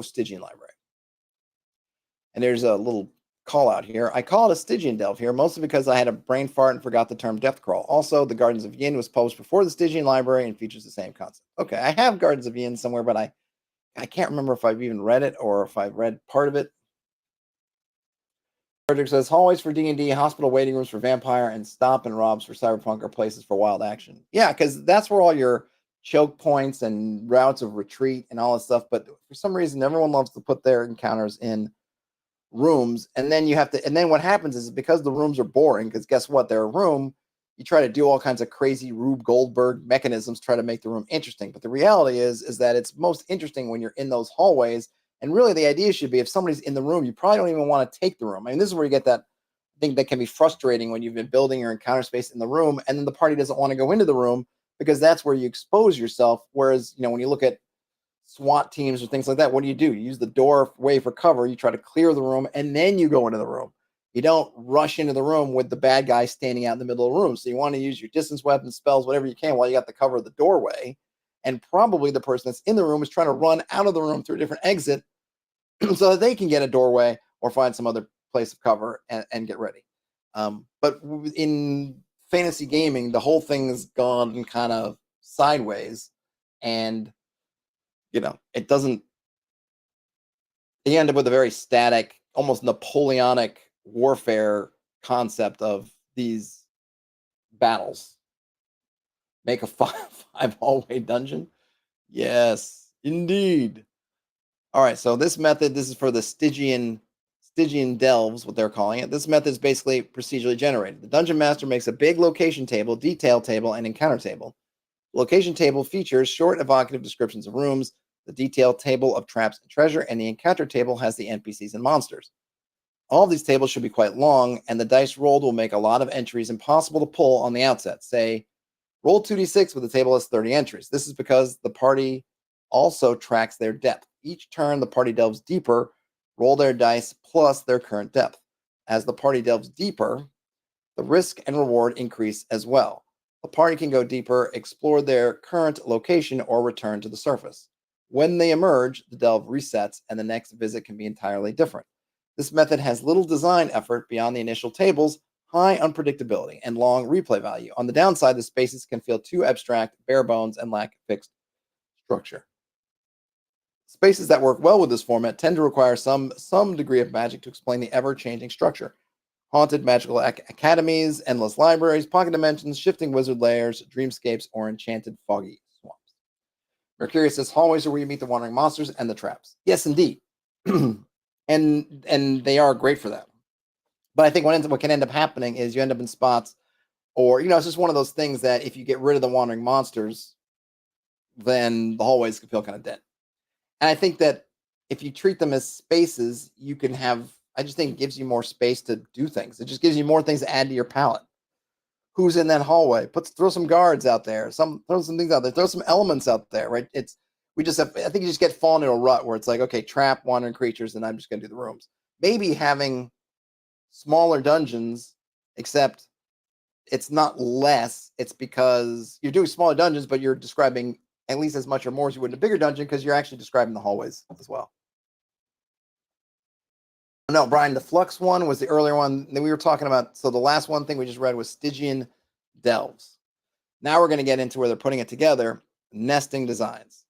Stygian Library. And there's a little call out here. I call it a Stygian delve here, mostly because I had a brain fart and forgot the term depth crawl. Also, the Gardens of Yin was published before the Stygian Library and features the same concept. Okay, I have Gardens of Yin somewhere, but I can't remember if I've even read it or if I've read part of it. Frederick says, hallways for D&D, hospital waiting rooms for vampire, and stop and robs for cyberpunk are places for wild action. Yeah, because that's where all your choke points and routes of retreat and all this stuff, but for some reason, everyone loves to put their encounters in rooms, and then what happens is, because the rooms are boring, because guess what, they're a room, you try to do all kinds of crazy Rube Goldberg mechanisms, try to make the room interesting. But the reality is that it's most interesting when you're in those hallways. And really the idea should be, if somebody's in the room, you probably don't even want to take the room. I mean, this is where you get that thing that can be frustrating when you've been building your encounter space in the room, and then the party doesn't want to go into the room, because that's where you expose yourself. Whereas, when you look at SWAT teams or things like that, what do? You use the doorway for cover. You try to clear the room, and then you go into the room. You don't rush into the room with the bad guy standing out in the middle of the room. So you want to use your distance weapons, spells, whatever you can, while you got the cover of the doorway. And probably the person that's in the room is trying to run out of the room through a different exit so that they can get a doorway or find some other place of cover and get ready. But in fantasy gaming, the whole thing's gone kind of sideways. and it doesn't. You end up with a very static, almost Napoleonic warfare concept of these battles. Make a five hallway dungeon. Yes, indeed. All right, so this method, this is for the Stygian delves, what they're calling it. This method is basically procedurally generated. The dungeon master makes a big location table, detail table, and encounter table. The location table features short, evocative descriptions of rooms, the detail table of traps and treasure, and the encounter table has the NPCs and monsters. All of these tables should be quite long, and the dice rolled will make a lot of entries impossible to pull on the outset. Say, roll 2d6 with a table has 30 entries. This is because the party also tracks their depth. Each turn, the party delves deeper, roll their dice plus their current depth. As the party delves deeper, the risk and reward increase as well. The party can go deeper, explore their current location, or return to the surface. When they emerge, the delve resets, and the next visit can be entirely different. This method has little design effort beyond the initial tables, high unpredictability, and long replay value. On the downside, the spaces can feel too abstract, bare bones, and lack fixed structure. Spaces that work well with this format tend to require some degree of magic to explain the ever-changing structure. Haunted magical academies, endless libraries, pocket dimensions, shifting wizard layers, dreamscapes, or enchanted foggy swamps. Mercurius says hallways are where you meet the wandering monsters and the traps. Yes, indeed. and they are great for that. But I think what can end up happening is you end up in spots, or it's just one of those things that if you get rid of the wandering monsters, then the hallways can feel kind of dead. And I think that if you treat them as spaces, you can have. I just think it gives you more space to do things. It just gives you more things to add to your palette. Who's in that hallway? Throw some guards out there. Throw some things out there. Throw some elements out there. Right? I think you just get fallen into a rut where it's like, okay, trap wandering creatures, and I'm just going to do the rooms. Maybe having smaller dungeons, except it's not less. It's because you're doing smaller dungeons, but you're describing at least as much or more as you would in a bigger dungeon because you're actually describing the hallways as well. No, Brian, the Flux one was the earlier one that we were talking about. So the last one thing we just read was Stygian delves. Now we're going to get into where they're putting it together, nesting designs.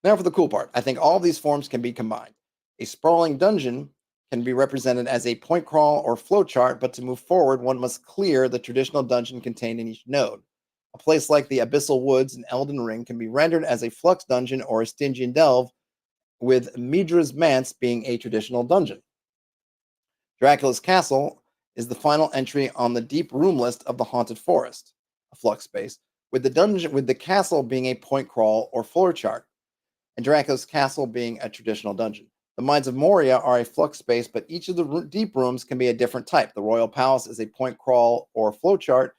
Now for the cool part. I think all of these forms can be combined. A sprawling dungeon can be represented as a point crawl or flowchart, but to move forward, one must clear the traditional dungeon contained in each node. A place like the Abyssal Woods in Elden Ring can be rendered as a Flux dungeon or a Stygian delve, with Midra's Manse being a traditional dungeon. Dracula's Castle is the final entry on the deep room list of the Haunted Forest, a Flux space, with the castle being a point crawl or floor chart, and Dracula's Castle being a traditional dungeon. The Mines of Moria are a Flux space, but each of the deep rooms can be a different type. The Royal Palace is a point crawl or flow chart.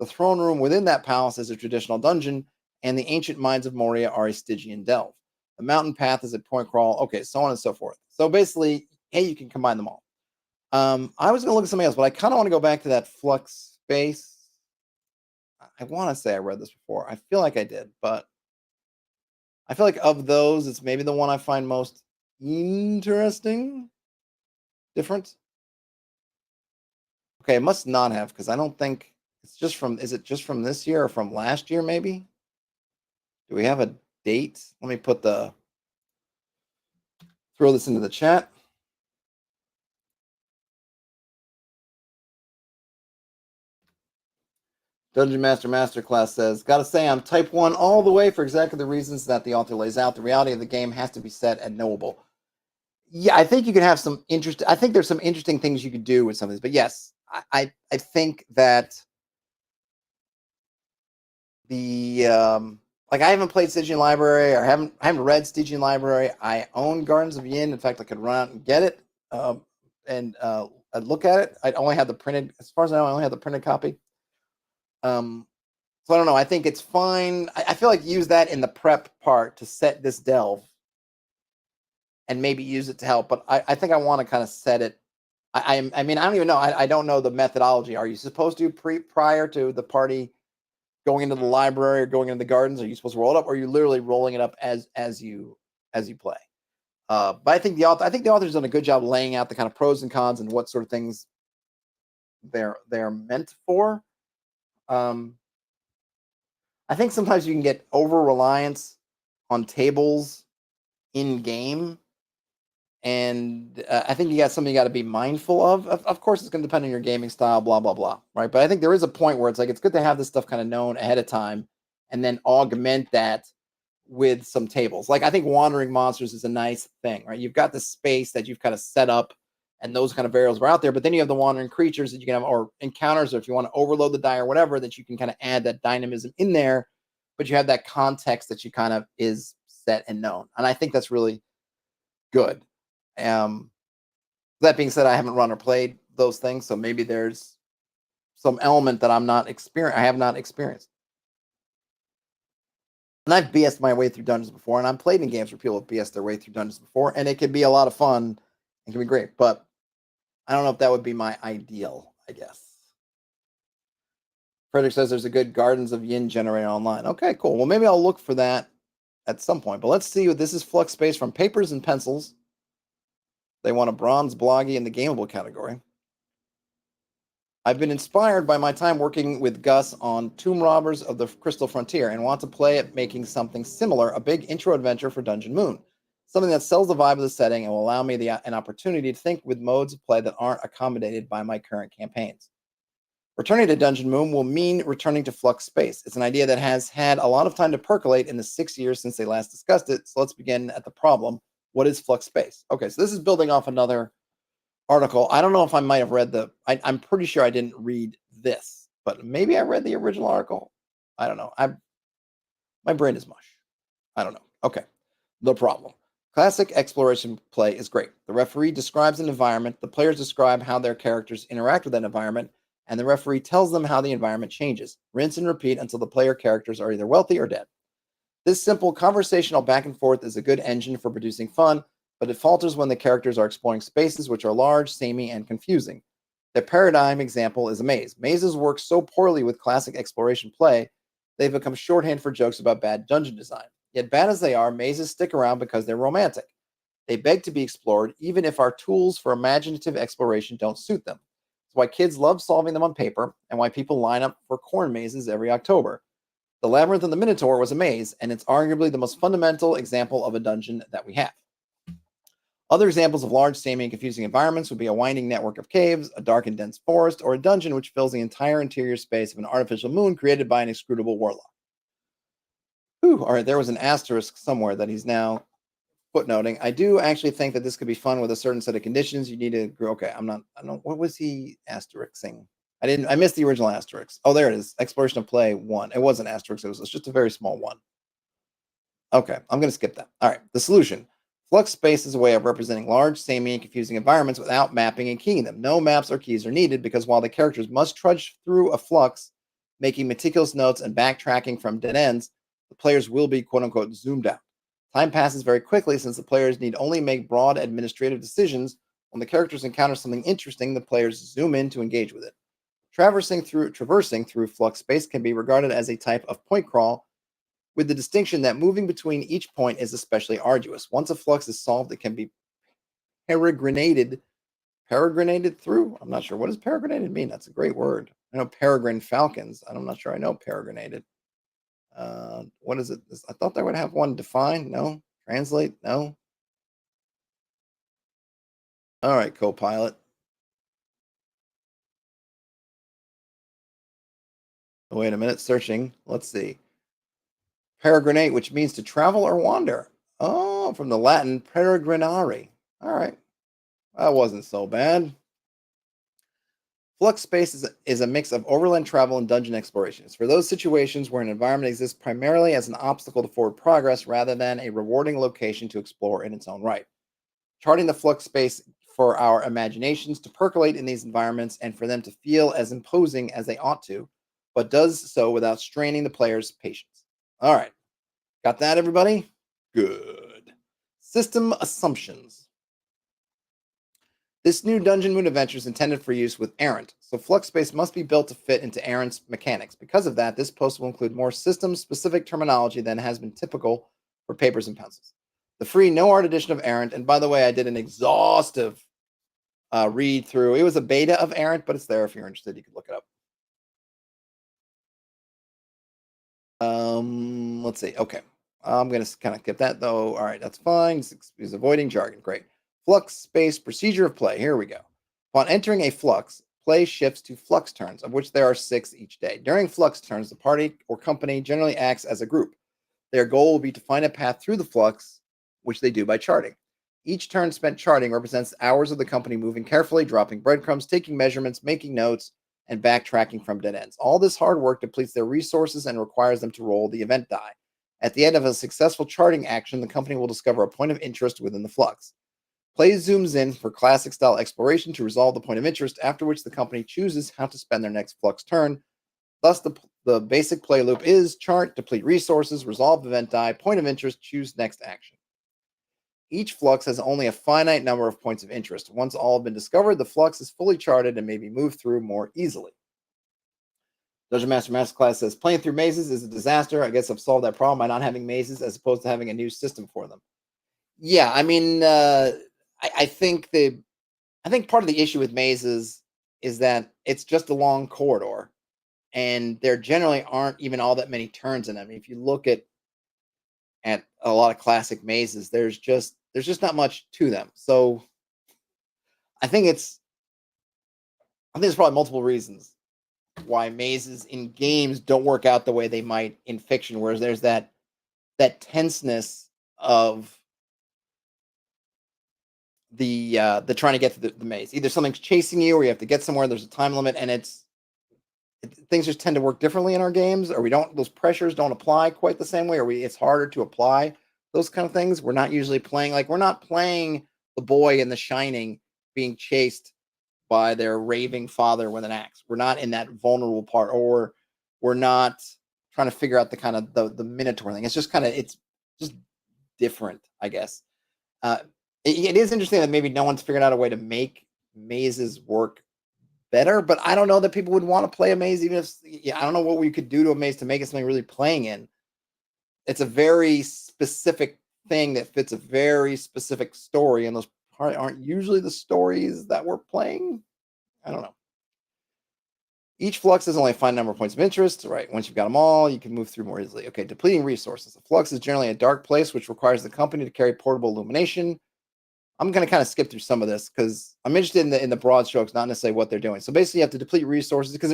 The throne room within that palace is a traditional dungeon, and the ancient Mines of Moria are a Stygian delve. The Mountain Path is a point crawl, okay, so on and so forth. So basically, hey, you can combine them all. I was going to look at something else, but I kind of want to go back to that Flux space. I want to say I read this before. I feel like I did, but I feel like of those, it's maybe the one I find most interesting. Different. Okay, it must not have, because I don't think it's just from, is it just from this year or from last year, maybe? Do we have a date? Let me throw this into the chat. Dungeon Master Masterclass says, gotta say, I'm type 1 all the way for exactly the reasons that the author lays out. The reality of the game has to be set and knowable. Yeah, I think you could have some interest. I think there's some interesting things you could do with some of these. But yes, I think that the like I haven't played Stygian Library, or I haven't read Stygian Library. I own Gardens of Yin. In fact, I could run out and get it and I'd look at it. I only have the printed, as far as I know, I only have the printed copy. So I don't know. I think it's fine. I feel like use that in the prep part to set this delve and maybe use it to help. But I think I want to kind of set it. I mean, I don't even know. I don't know the methodology. Are you supposed to prior to the party going into the library or going into the gardens? Are you supposed to roll it up, or are you literally rolling it up as you play? But I think the author's done a good job laying out the kind of pros and cons and what sort of things they're meant for. I think sometimes you can get over reliance on tables in game, and I think you got something you got to be mindful of. Of course, it's going to depend on your gaming style, blah blah blah, right? But I think there is a point where it's like it's good to have this stuff kind of known ahead of time, and then augment that with some tables. Like I think wandering monsters is a nice thing, right? You've got the space that you've kind of set up, and those kind of variables are out there. But then you have the wandering creatures that you can have, or encounters, or if you want to overload the die or whatever, that you can kind of add that dynamism in there. But you have that context that you kind of is set and known, and I think that's really good. Um, that being said, I haven't run or played those things, so maybe there's some element that I have not experienced. And I've BS'd my way through dungeons before, and I've played in games where people have BS'd their way through dungeons before, and it can be a lot of fun. It can be great, but I don't know if that would be my ideal, I guess. Frederick says there's a good Gardens of Yin generator online. Okay, cool. Well, maybe I'll look for that at some point. But let's see what this is. Flux Space from Papers and Pencils. They want a bronze bloggy in the gameable category. I've been inspired by my time working with Gus on Tomb Robbers of the Crystal Frontier and want to play it making something similar, a big intro adventure for Dungeon Moon. Something that sells the vibe of the setting and will allow me an opportunity to think with modes of play that aren't accommodated by my current campaigns. Returning to Dungeon Moon will mean returning to Flux Space. It's an idea that has had a lot of time to percolate in the 6 years since they last discussed it, so let's begin at the problem. What is Flux Space? Okay, so this is building off another article. I don't know if I might have read I'm pretty sure I didn't read this, but maybe I read the original article. I don't know. My brain is mush. I don't know. Okay. The problem. Classic exploration play is great. The referee describes an environment, the players describe how their characters interact with that environment, and the referee tells them how the environment changes. Rinse and repeat until the player characters are either wealthy or dead. This simple conversational back and forth is a good engine for producing fun, but it falters when the characters are exploring spaces which are large, samey, and confusing. The paradigm example is a maze. Mazes work so poorly with classic exploration play, they've become shorthand for jokes about bad dungeon design. Yet bad as they are, mazes stick around because they're romantic. They beg to be explored, even if our tools for imaginative exploration don't suit them. It's why kids love solving them on paper, and why people line up for corn mazes every October. The Labyrinth and the Minotaur was a maze, and it's arguably the most fundamental example of a dungeon that we have. Other examples of large, samey, and confusing environments would be a winding network of caves, a dark and dense forest, or a dungeon which fills the entire interior space of an artificial moon created by an inscrutable warlock. Whew, all right, there was an asterisk somewhere that he's now footnoting. I do actually think that this could be fun with a certain set of conditions. You need to grow. Okay, I don't, what was he asterisking? I missed the original asterisk. Oh, there it is. Exploration of Play 1. It wasn't asterisk. It was just a very small one. Okay, I'm going to skip that. All right, the solution. Flux space is a way of representing large, samey, and confusing environments without mapping and keying them. No maps or keys are needed because while the characters must trudge through a flux, making meticulous notes and backtracking from dead ends, the players will be quote-unquote zoomed out. Time passes very quickly since the players need only make broad administrative decisions. When the characters encounter something interesting, the players zoom in to engage with it. Traversing through flux space can be regarded as a type of point crawl, with the distinction that moving between each point is especially arduous. Once a flux is solved, it can be peregrinated through. I'm not sure. What does peregrinated mean? That's a great word. I know peregrine falcons. I'm not sure I know peregrinated. What is it? I thought they would have one defined. No. Translate? No. All right, Copilot. Wait a minute. Searching. Let's see. Peregrinate, which means to travel or wander. Oh, from the Latin peregrinare. All right. That wasn't so bad. Flux space is a mix of overland travel and dungeon exploration. It's for those situations where an environment exists primarily as an obstacle to forward progress rather than a rewarding location to explore in its own right. Charting the flux space for our imaginations to percolate in these environments and for them to feel as imposing as they ought to, but does so without straining the player's patience. All right. Got that, everybody? Good. System assumptions. This new Dungeon Moon adventure is intended for use with Errant, so Flux Space must be built to fit into Errant's mechanics. Because of that, this post will include more system-specific terminology than has been typical for Papers and Pencils. The free no art edition of Errant, and by the way, I did an exhaustive read through. It was a beta of Errant, but it's there if you're interested. You can look it up. Let's see. Okay. I'm going to kind of skip that though. All right, that's fine. Is avoiding jargon. Great. Flux space procedure of play. Here we go. Upon entering a flux, play shifts to flux turns, of which there are 6 each day. During flux turns, the party or company generally acts as a group. Their goal will be to find a path through the flux, which they do by charting. Each turn spent charting represents hours of the company moving carefully, dropping breadcrumbs, taking measurements, making notes, and backtracking from dead ends. All this hard work depletes their resources and requires them to roll the event die. At the end of a successful charting action, the company will discover a point of interest within the flux. Play zooms in for classic-style exploration to resolve the point of interest, after which the company chooses how to spend their next flux turn. Thus, the basic play loop is chart, deplete resources, resolve event die, point of interest, choose next action. Each flux has only a finite number of points of interest. Once all have been discovered, the flux is fully charted and may be moved through more easily. Dungeon Master Masterclass says, playing through mazes is a disaster. I guess I've solved that problem by not having mazes as opposed to having a new system for them. Yeah, I mean, I think part of the issue with mazes is that it's just a long corridor, and there generally aren't even all that many turns in them. If you look at a lot of classic mazes, there's just not much to them. So I think there's probably multiple reasons why mazes in games don't work out the way they might in fiction, whereas there's that tenseness of the trying to get to the maze. Either something's chasing you, or you have to get somewhere. There's a time limit, and things just tend to work differently in our games, or those pressures don't apply quite the same way, or it's harder to apply those kind of things. We're not usually playing we're not playing the boy in The Shining being chased by their raving father with an axe. We're not in that vulnerable part, or we're not trying to figure out the kind of the Minotaur thing. It's just different, I guess. It is interesting that maybe no one's figured out a way to make mazes work better, but I don't know that people would want to play a maze, even if I don't know what we could do to a maze to make it something really playing in. It's a very specific thing that fits a very specific story, and those probably aren't usually the stories that we're playing. I don't know. Each flux has only a finite number of points of interest. Right. Once you've got them all, you can move through more easily. Okay. Depleting resources. A flux is generally a dark place, which requires the company to carry portable illumination. I'm going to kind of skip through some of this because I'm interested in the broad strokes, not necessarily what they're doing. So basically, you have to deplete resources because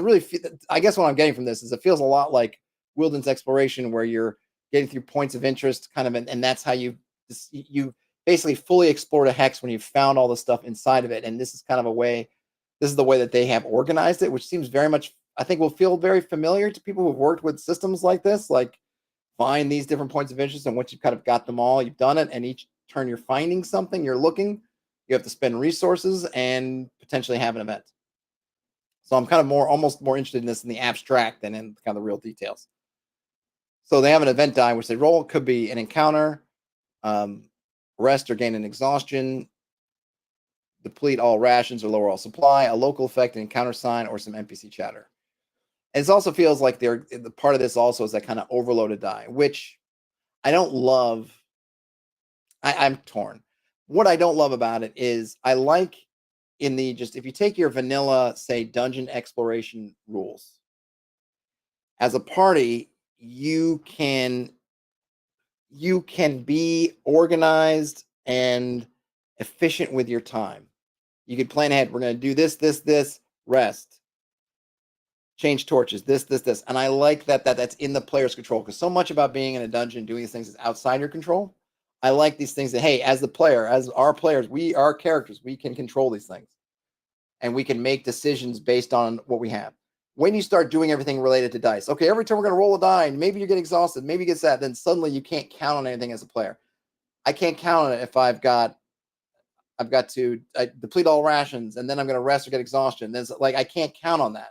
I guess what I'm getting from this is it feels a lot like Wilderness Exploration, where you're getting through points of interest, kind of, and that's how you basically fully explored a hex when you've found all the stuff inside of it. And this is kind of a way. This is the way that they have organized it, which seems very much, I think, will feel very familiar to people who've worked with systems like this. Like, find these different points of interest, and once you've kind of got them all, you've done it, and each turn you're finding something, you're looking, you have to spend resources and potentially have an event. So I'm kind of almost more interested in this in the abstract than in kind of the real details. So they have an event die, which they roll. It could be an encounter, rest or gain an exhaustion, deplete all rations or lower all supply, a local effect, an encounter sign, or some NPC chatter. And it also feels like the part of this also is that kind of overloaded die, which I don't love. I'm torn. What I don't love about it is I like if you take your vanilla, say, dungeon exploration rules, as a party, you can be organized and efficient with your time. You could plan ahead. We're going to do this, rest, change torches, this. And I like that's in the player's control, because so much about being in a dungeon, doing these things, is outside your control. I like these things that, hey, as the player, as our players, our characters, we can control these things. And we can make decisions based on what we have. When you start doing everything related to dice, okay, every time we're going to roll a die, and maybe you get exhausted, maybe you get sad, then suddenly you can't count on anything as a player. I can't count on it if I've got to deplete all rations, and then I'm going to rest or get exhaustion. Then I can't count on that.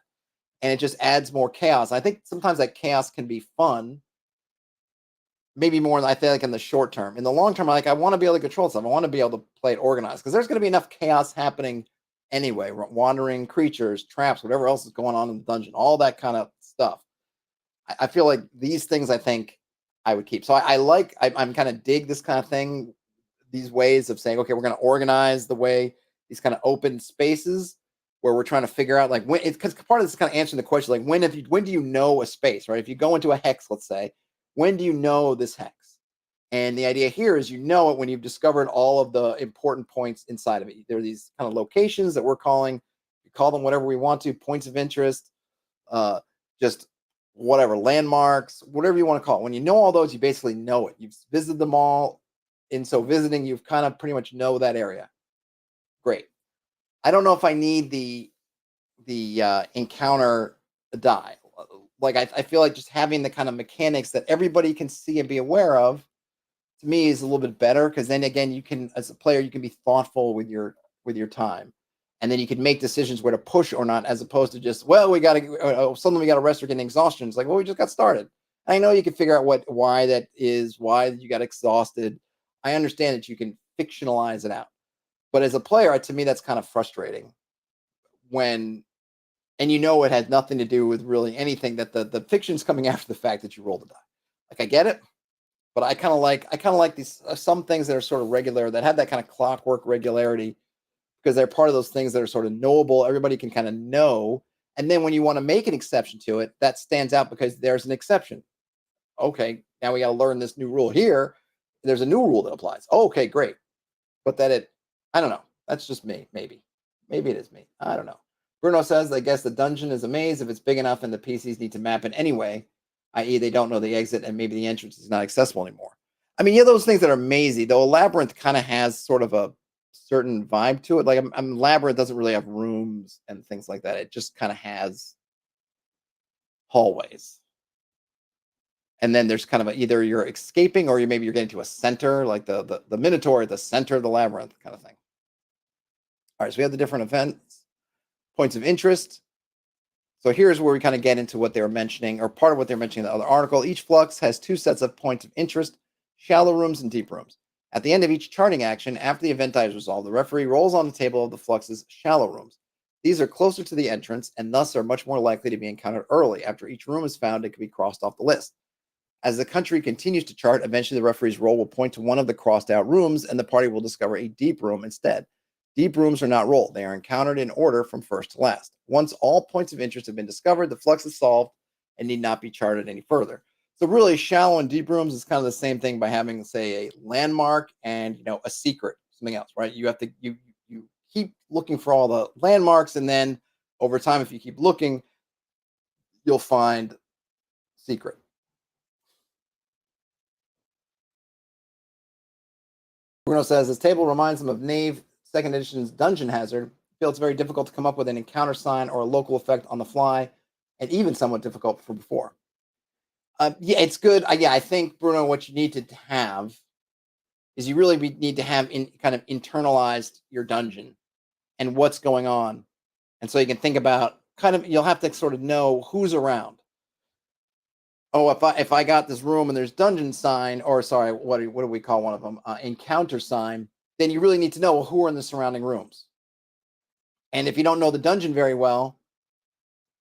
And it just adds more chaos. I think sometimes that chaos can be fun. Maybe more than I feel like in the short term. In the long term, I want to be able to control stuff. I want to be able to play it organized, because there's going to be enough chaos happening anyway. Wandering creatures, traps, whatever else is going on in the dungeon, all that kind of stuff. I feel like these things I think I would keep. So I'm kind of dig this kind of thing, these ways of saying, okay, we're going to organize the way, these kind of open spaces where we're trying to figure out because part of this is kind of answering the question, when do you know a space, right? If you go into a hex, let's say, when do you know this hex? And the idea here is you know it when you've discovered all of the important points inside of it. There are these kind of locations that we're calling, we call them whatever we want to, points of interest, uh, just whatever, landmarks, whatever you want to call it. When you know all those, you basically know it. You've visited them all. And so visiting, you've kind of pretty much know that area. Great. I don't know if I need the encounter die. Like I feel like just having the kind of mechanics that everybody can see and be aware of, to me, is a little bit better, because then again, you can, as a player, you can be thoughtful with your time, and then you can make decisions where to push or not, as opposed to just, well, we got to suddenly we got to rest or getting exhaustion. It's like, well, we just got started. I know you can figure out why that is, why you got exhausted. I understand that you can fictionalize it out, but as a player, to me, that's kind of frustrating when, and it has nothing to do with really anything, that the fiction's coming after the fact that you rolled the die. Like, I get it. But I kind of like these some things that are sort of regular, that have that kind of clockwork regularity, because they're part of those things that are sort of knowable. Everybody can kind of know. And then when you want to make an exception to it, that stands out because there's an exception. Okay, now we got to learn this new rule here. There's a new rule that applies. Oh, okay, great. But I don't know. That's just me. Maybe it is me. I don't know. Bruno says, I guess the dungeon is a maze if it's big enough and the PCs need to map it anyway, i.e. they don't know the exit and maybe the entrance is not accessible anymore. I mean, those things that are mazy, though. Labyrinth kind of has sort of a certain vibe to it. Like, Labyrinth doesn't really have rooms and things like that. It just kind of has hallways. And then there's kind of either you're escaping or maybe you're getting to a center, like the Minotaur at the center of the labyrinth kind of thing. All right, so we have the different events, points of interest. So here's where we kind of get into what they were mentioning, or part of what they're mentioning in the other article. Each flux has 2 sets of points of interest, shallow rooms and deep rooms. At the end of each charting action, after the event die is resolved, the referee rolls on the table of the flux's shallow rooms. These are closer to the entrance and thus are much more likely to be encountered early. After each room is found, it can be crossed off the list. As the country continues to chart, eventually the referee's roll will point to one of the crossed out rooms and the party will discover a deep room instead. Deep rooms are not rolled. They are encountered in order from first to last. Once all points of interest have been discovered, the flux is solved and need not be charted any further. So really, shallow and deep rooms is kind of the same thing by having, say, a landmark and a secret, something else, right? You have to you keep looking for all the landmarks, and then over time, if you keep looking, you'll find secret. Bruno says this table reminds him of Knave 2nd edition's Dungeon Hazard. I feel it's very difficult to come up with an encounter sign or a local effect on the fly, and even somewhat difficult for before. Yeah, it's good. I think, Bruno, what you need to have is you really need to have kind of internalized your dungeon and what's going on. And so you can think about you'll have to sort of know who's around. Oh, if I got this room and there's dungeon sign, or sorry, what do we call one of them? Encounter sign. Then you really need to know who are in the surrounding rooms. And if you don't know the dungeon very well,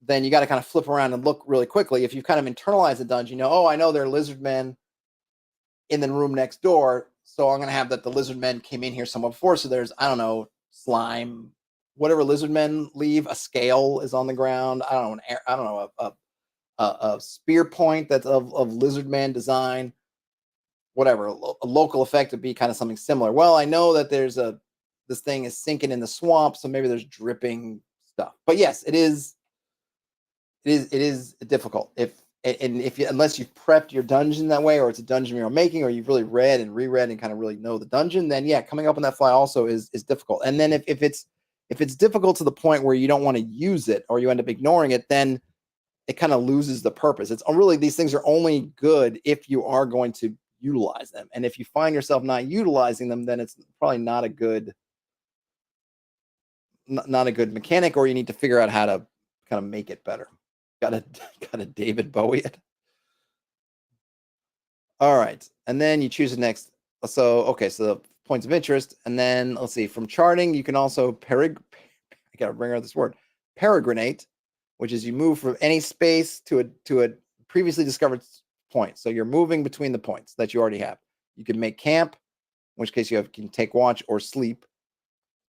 then you got to kind of flip around and look really quickly. If you kind of internalize the dungeon, I know there are lizard men in the room next door, so I'm going to have that the lizard men came in here somewhat before. So there's, I don't know, slime, whatever lizard men leave. A scale is on the ground. I don't know, a spear point that's of lizard man design. Whatever, a local effect would be kind of something similar. Well, I know that there's this thing is sinking in the swamp, so maybe there's dripping stuff. But yes, it is difficult unless you've prepped your dungeon that way, or it's a dungeon you're making, or you've really read and reread and kind of really know the dungeon. Then yeah, coming up on that fly also is difficult. And then if it's difficult to the point where you don't want to use it, or you end up ignoring it, then it kind of loses the purpose. It's really, these things are only good if you are going to utilize them. And if you find yourself not utilizing them, then it's probably not a good mechanic, or you need to figure out how to kind of make it better. Got a David Bowie it. All right. And then you choose the next. So the points of interest. And then let's see, from charting, you can also I gotta bring out this word, peregrinate, which is you move from any space to a previously discovered point. So you're moving between the points that you already have. You can make camp, in which case can take watch or sleep.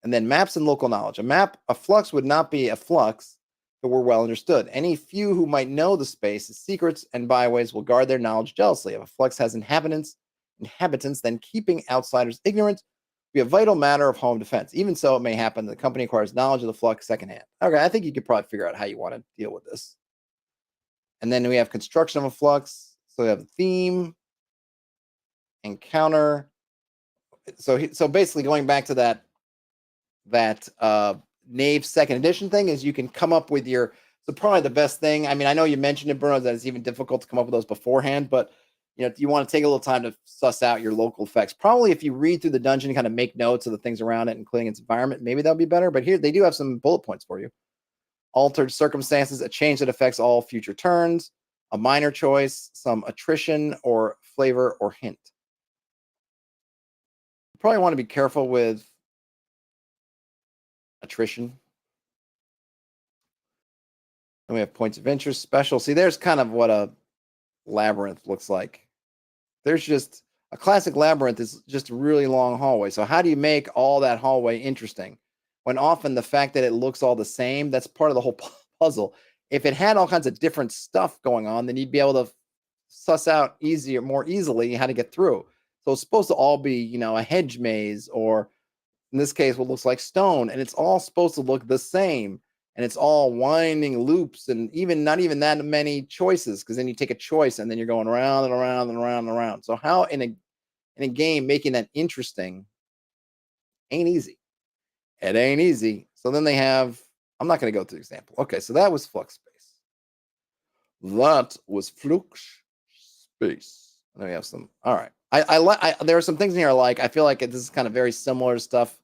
And then maps and local knowledge. A flux would not be a flux that were well understood. Any few who might know the space's secrets and byways will guard their knowledge jealously. If a flux has inhabitants, then keeping outsiders ignorant be a vital matter of home defense. Even so, it may happen that the company acquires knowledge of the flux secondhand. Okay, I think you could probably figure out how you want to deal with this. And then we have construction of a flux. So we have theme, encounter. So basically going back to that Knave second edition thing is you can come up with your, so probably the best thing. I mean, I know you mentioned it, Bruno, that it's even difficult to come up with those beforehand, but you want to take a little time to suss out your local effects. Probably if you read through the dungeon, kind of make notes of the things around it, including its environment, maybe that'll be better. But here they do have some bullet points for you. Altered circumstances, a change that affects all future turns, a minor choice, some attrition or flavor or hint. You probably want to be careful with attrition. And we have points of interest, special. See, there's kind of what a labyrinth looks like. There's just a classic labyrinth is just a really long hallway. So how do you make all that hallway interesting? When often the fact that it looks all the same, that's part of the whole puzzle. If it had all kinds of different stuff going on, then you'd be able to suss out more easily how to get through. So it's supposed to all be, a hedge maze, or in this case, what looks like stone, and it's all supposed to look the same. And it's all winding loops and not even that many choices, because then you take a choice and then you're going around and around and around and around. So how in a game making that interesting ain't easy. It ain't easy. So then they have, I'm not going to go through the example. Okay, so that was Flux Space. That was Flux Space. And then we have some, all right. There are some things in here I like. I feel like this is kind of very similar to stuff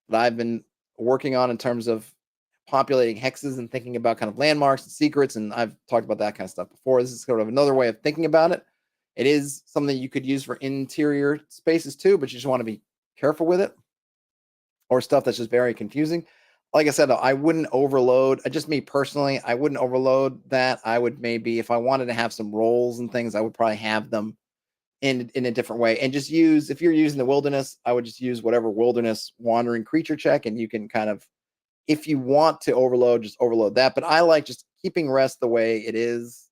that I've been working on in terms of populating hexes and thinking about kind of landmarks and secrets, and I've talked about that kind of stuff before. This is sort of another way of thinking about it. It is something you could use for interior spaces too, but you just want to be careful with it, or stuff that's just very confusing. Like I said, I wouldn't overload. Just me personally, I wouldn't overload that. I would maybe, if I wanted to have some roles and things, I would probably have them in a different way, and just use, if you're using the wilderness, I would just use whatever wilderness wandering creature check, and you can kind of, if you want to overload, just overload that. But I like just keeping rest the way it is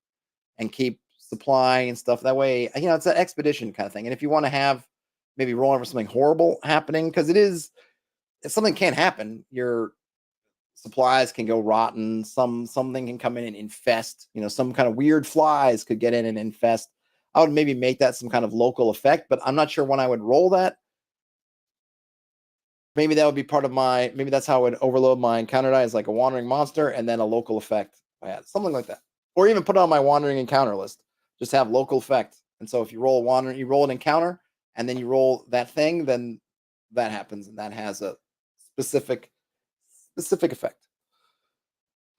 and keep supply and stuff that way. It's an expedition kind of thing. And if you want to have maybe rolling for something horrible happening, because if something can't happen, your supplies can go rotten. Something can come in and infest. Some kind of weird flies could get in and infest. I would maybe make that some kind of local effect, but I'm not sure when I would roll that. Maybe that would be part of maybe that's how I would overload my encounter die, as like a wandering monster and then a local effect. Something like that. Or even put it on my wandering encounter list. Just have local effect. And so if you roll you roll an encounter and then you roll that thing, then that happens and that has a specific effect.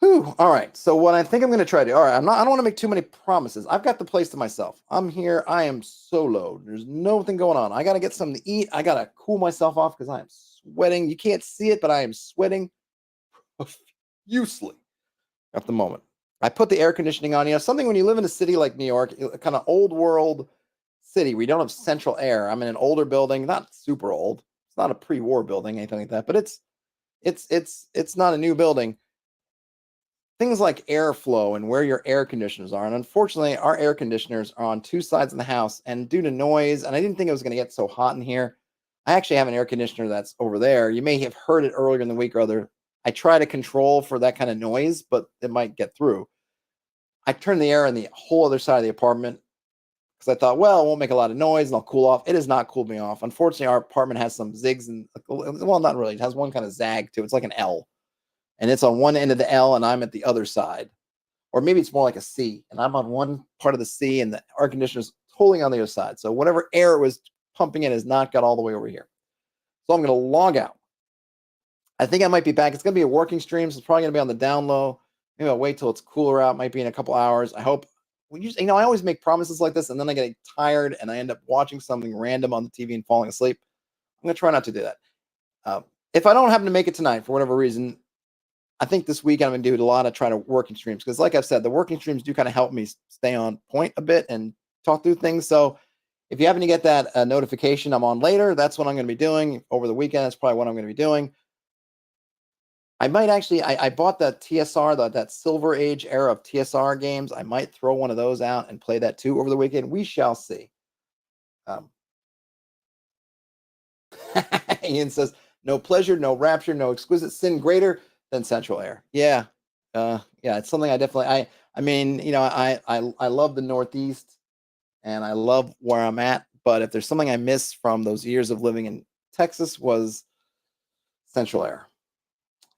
Whew. All right. So what I think I'm going to try to do, all right, I don't want to make too many promises. I've got the place to myself. I'm here. I am solo. There's nothing going on. I got to get something to eat. I got to cool myself off because I am sweating. You can't see it, but I am sweating profusely at the moment. I put the air conditioning on. Something when you live in a city like New York, a kind of old world city where you don't have central air. I'm in an older building, not super old. It's not a pre-war building, anything like that, but it's not a new building. Things like airflow and where your air conditioners are. And unfortunately, our air conditioners are on two sides of the house, and due to noise, and I didn't think it was going to get so hot in here. I actually have an air conditioner that's over there. You may have heard it earlier in the week or other. I try to control for that kind of noise, but it might get through. I turned the air on the whole other side of the apartment because I thought, well, it won't make a lot of noise and I'll cool off. It has not cooled me off. Unfortunately, our apartment has some zigs and, well, not really. It has one kind of zag to it. It's like an L. And it's on one end of the L and I'm at the other side. Or maybe it's more like a C and I'm on one part of the C and the air conditioner's totally on the other side. So whatever air it was pumping in has not got all the way over here. So I'm going to log out. I think I might be back. It's going to be a working stream, so it's probably going to be on the down low. Maybe I'll wait till it's cooler out. Might be in a couple hours. I hope. I always make promises like this, and then I get tired, and I end up watching something random on the TV and falling asleep. I'm going to try not to do that. If I don't happen to make it tonight for whatever reason, I think this week I'm going to do a lot of trying to working streams because, like I've said, the working streams do kind of help me stay on point a bit and talk through things. So if you happen to get that notification I'm on later, that's what I'm going to be doing over the weekend. That's probably what I'm going to be doing. I might actually, I bought the TSR, that Silver Age era of TSR games. I might throw one of those out and play that too over the weekend. We shall see. Ian says, no pleasure, no rapture, no exquisite sin greater than sensual air. Yeah. Yeah, it's something I definitely, I mean, I love the Northeast and I love where I'm at, but if there's something I miss from those years of living in Texas was sensual air.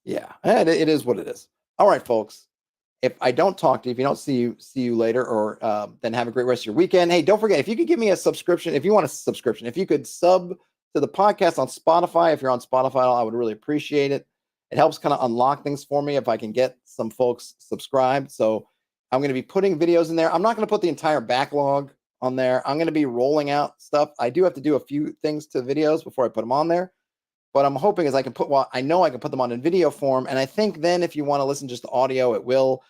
Yeah, it is what it is. All right, folks. If I don't talk to you, if you don't see you later, or then have a great rest of your weekend. Hey, don't forget, if you could give me a subscription, if you want a subscription, if you could sub to the podcast on Spotify, if you're on Spotify, I would really appreciate it. It helps kind of unlock things for me if I can get some folks subscribed. So I'm going to be putting videos in there. I'm not going to put the entire backlog on there. I'm going to be rolling out stuff. I do have to do a few things to videos before I put them on there. What I'm hoping is I can put, well, I know I can put them on in video form. And I think then if you want to listen just to audio, it will.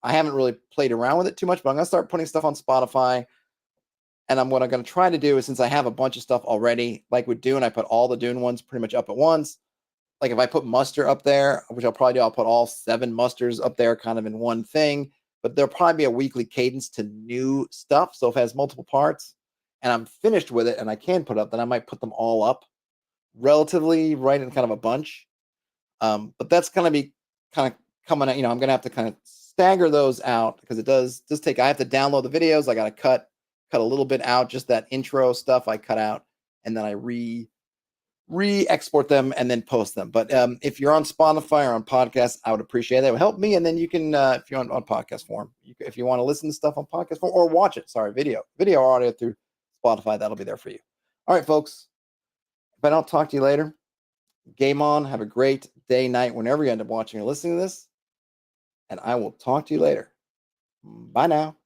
I haven't really played around with it too much, but I'm going to start putting stuff on Spotify. And what I'm going to try to do is, since I have a bunch of stuff already, like with Dune, I put all the Dune ones pretty much up at once. Like if I put Muster up there, which I'll probably do, I'll put all 7 Musters up there kind of in one thing. But there'll probably be a weekly cadence to new stuff. So if it has multiple parts and I'm finished with it and I can put it up, then I might put them all up relatively right in kind of a bunch. But that's going to be kind of coming out. I'm going to have to kind of stagger those out because it does take, I have to download the videos. I got to cut a little bit out, just that intro stuff I cut out, and then I re-export them and then post them. But if you're on Spotify or on podcasts, I would appreciate that. It would help me. And then you can, if you're on podcast form, if you want to listen to stuff on podcast form or watch it, video or audio through Spotify, that'll be there for you. All right, folks. If I don't talk to you later, game on. Have a great day, night, whenever you end up watching or listening to this. And I will talk to you later. Bye now.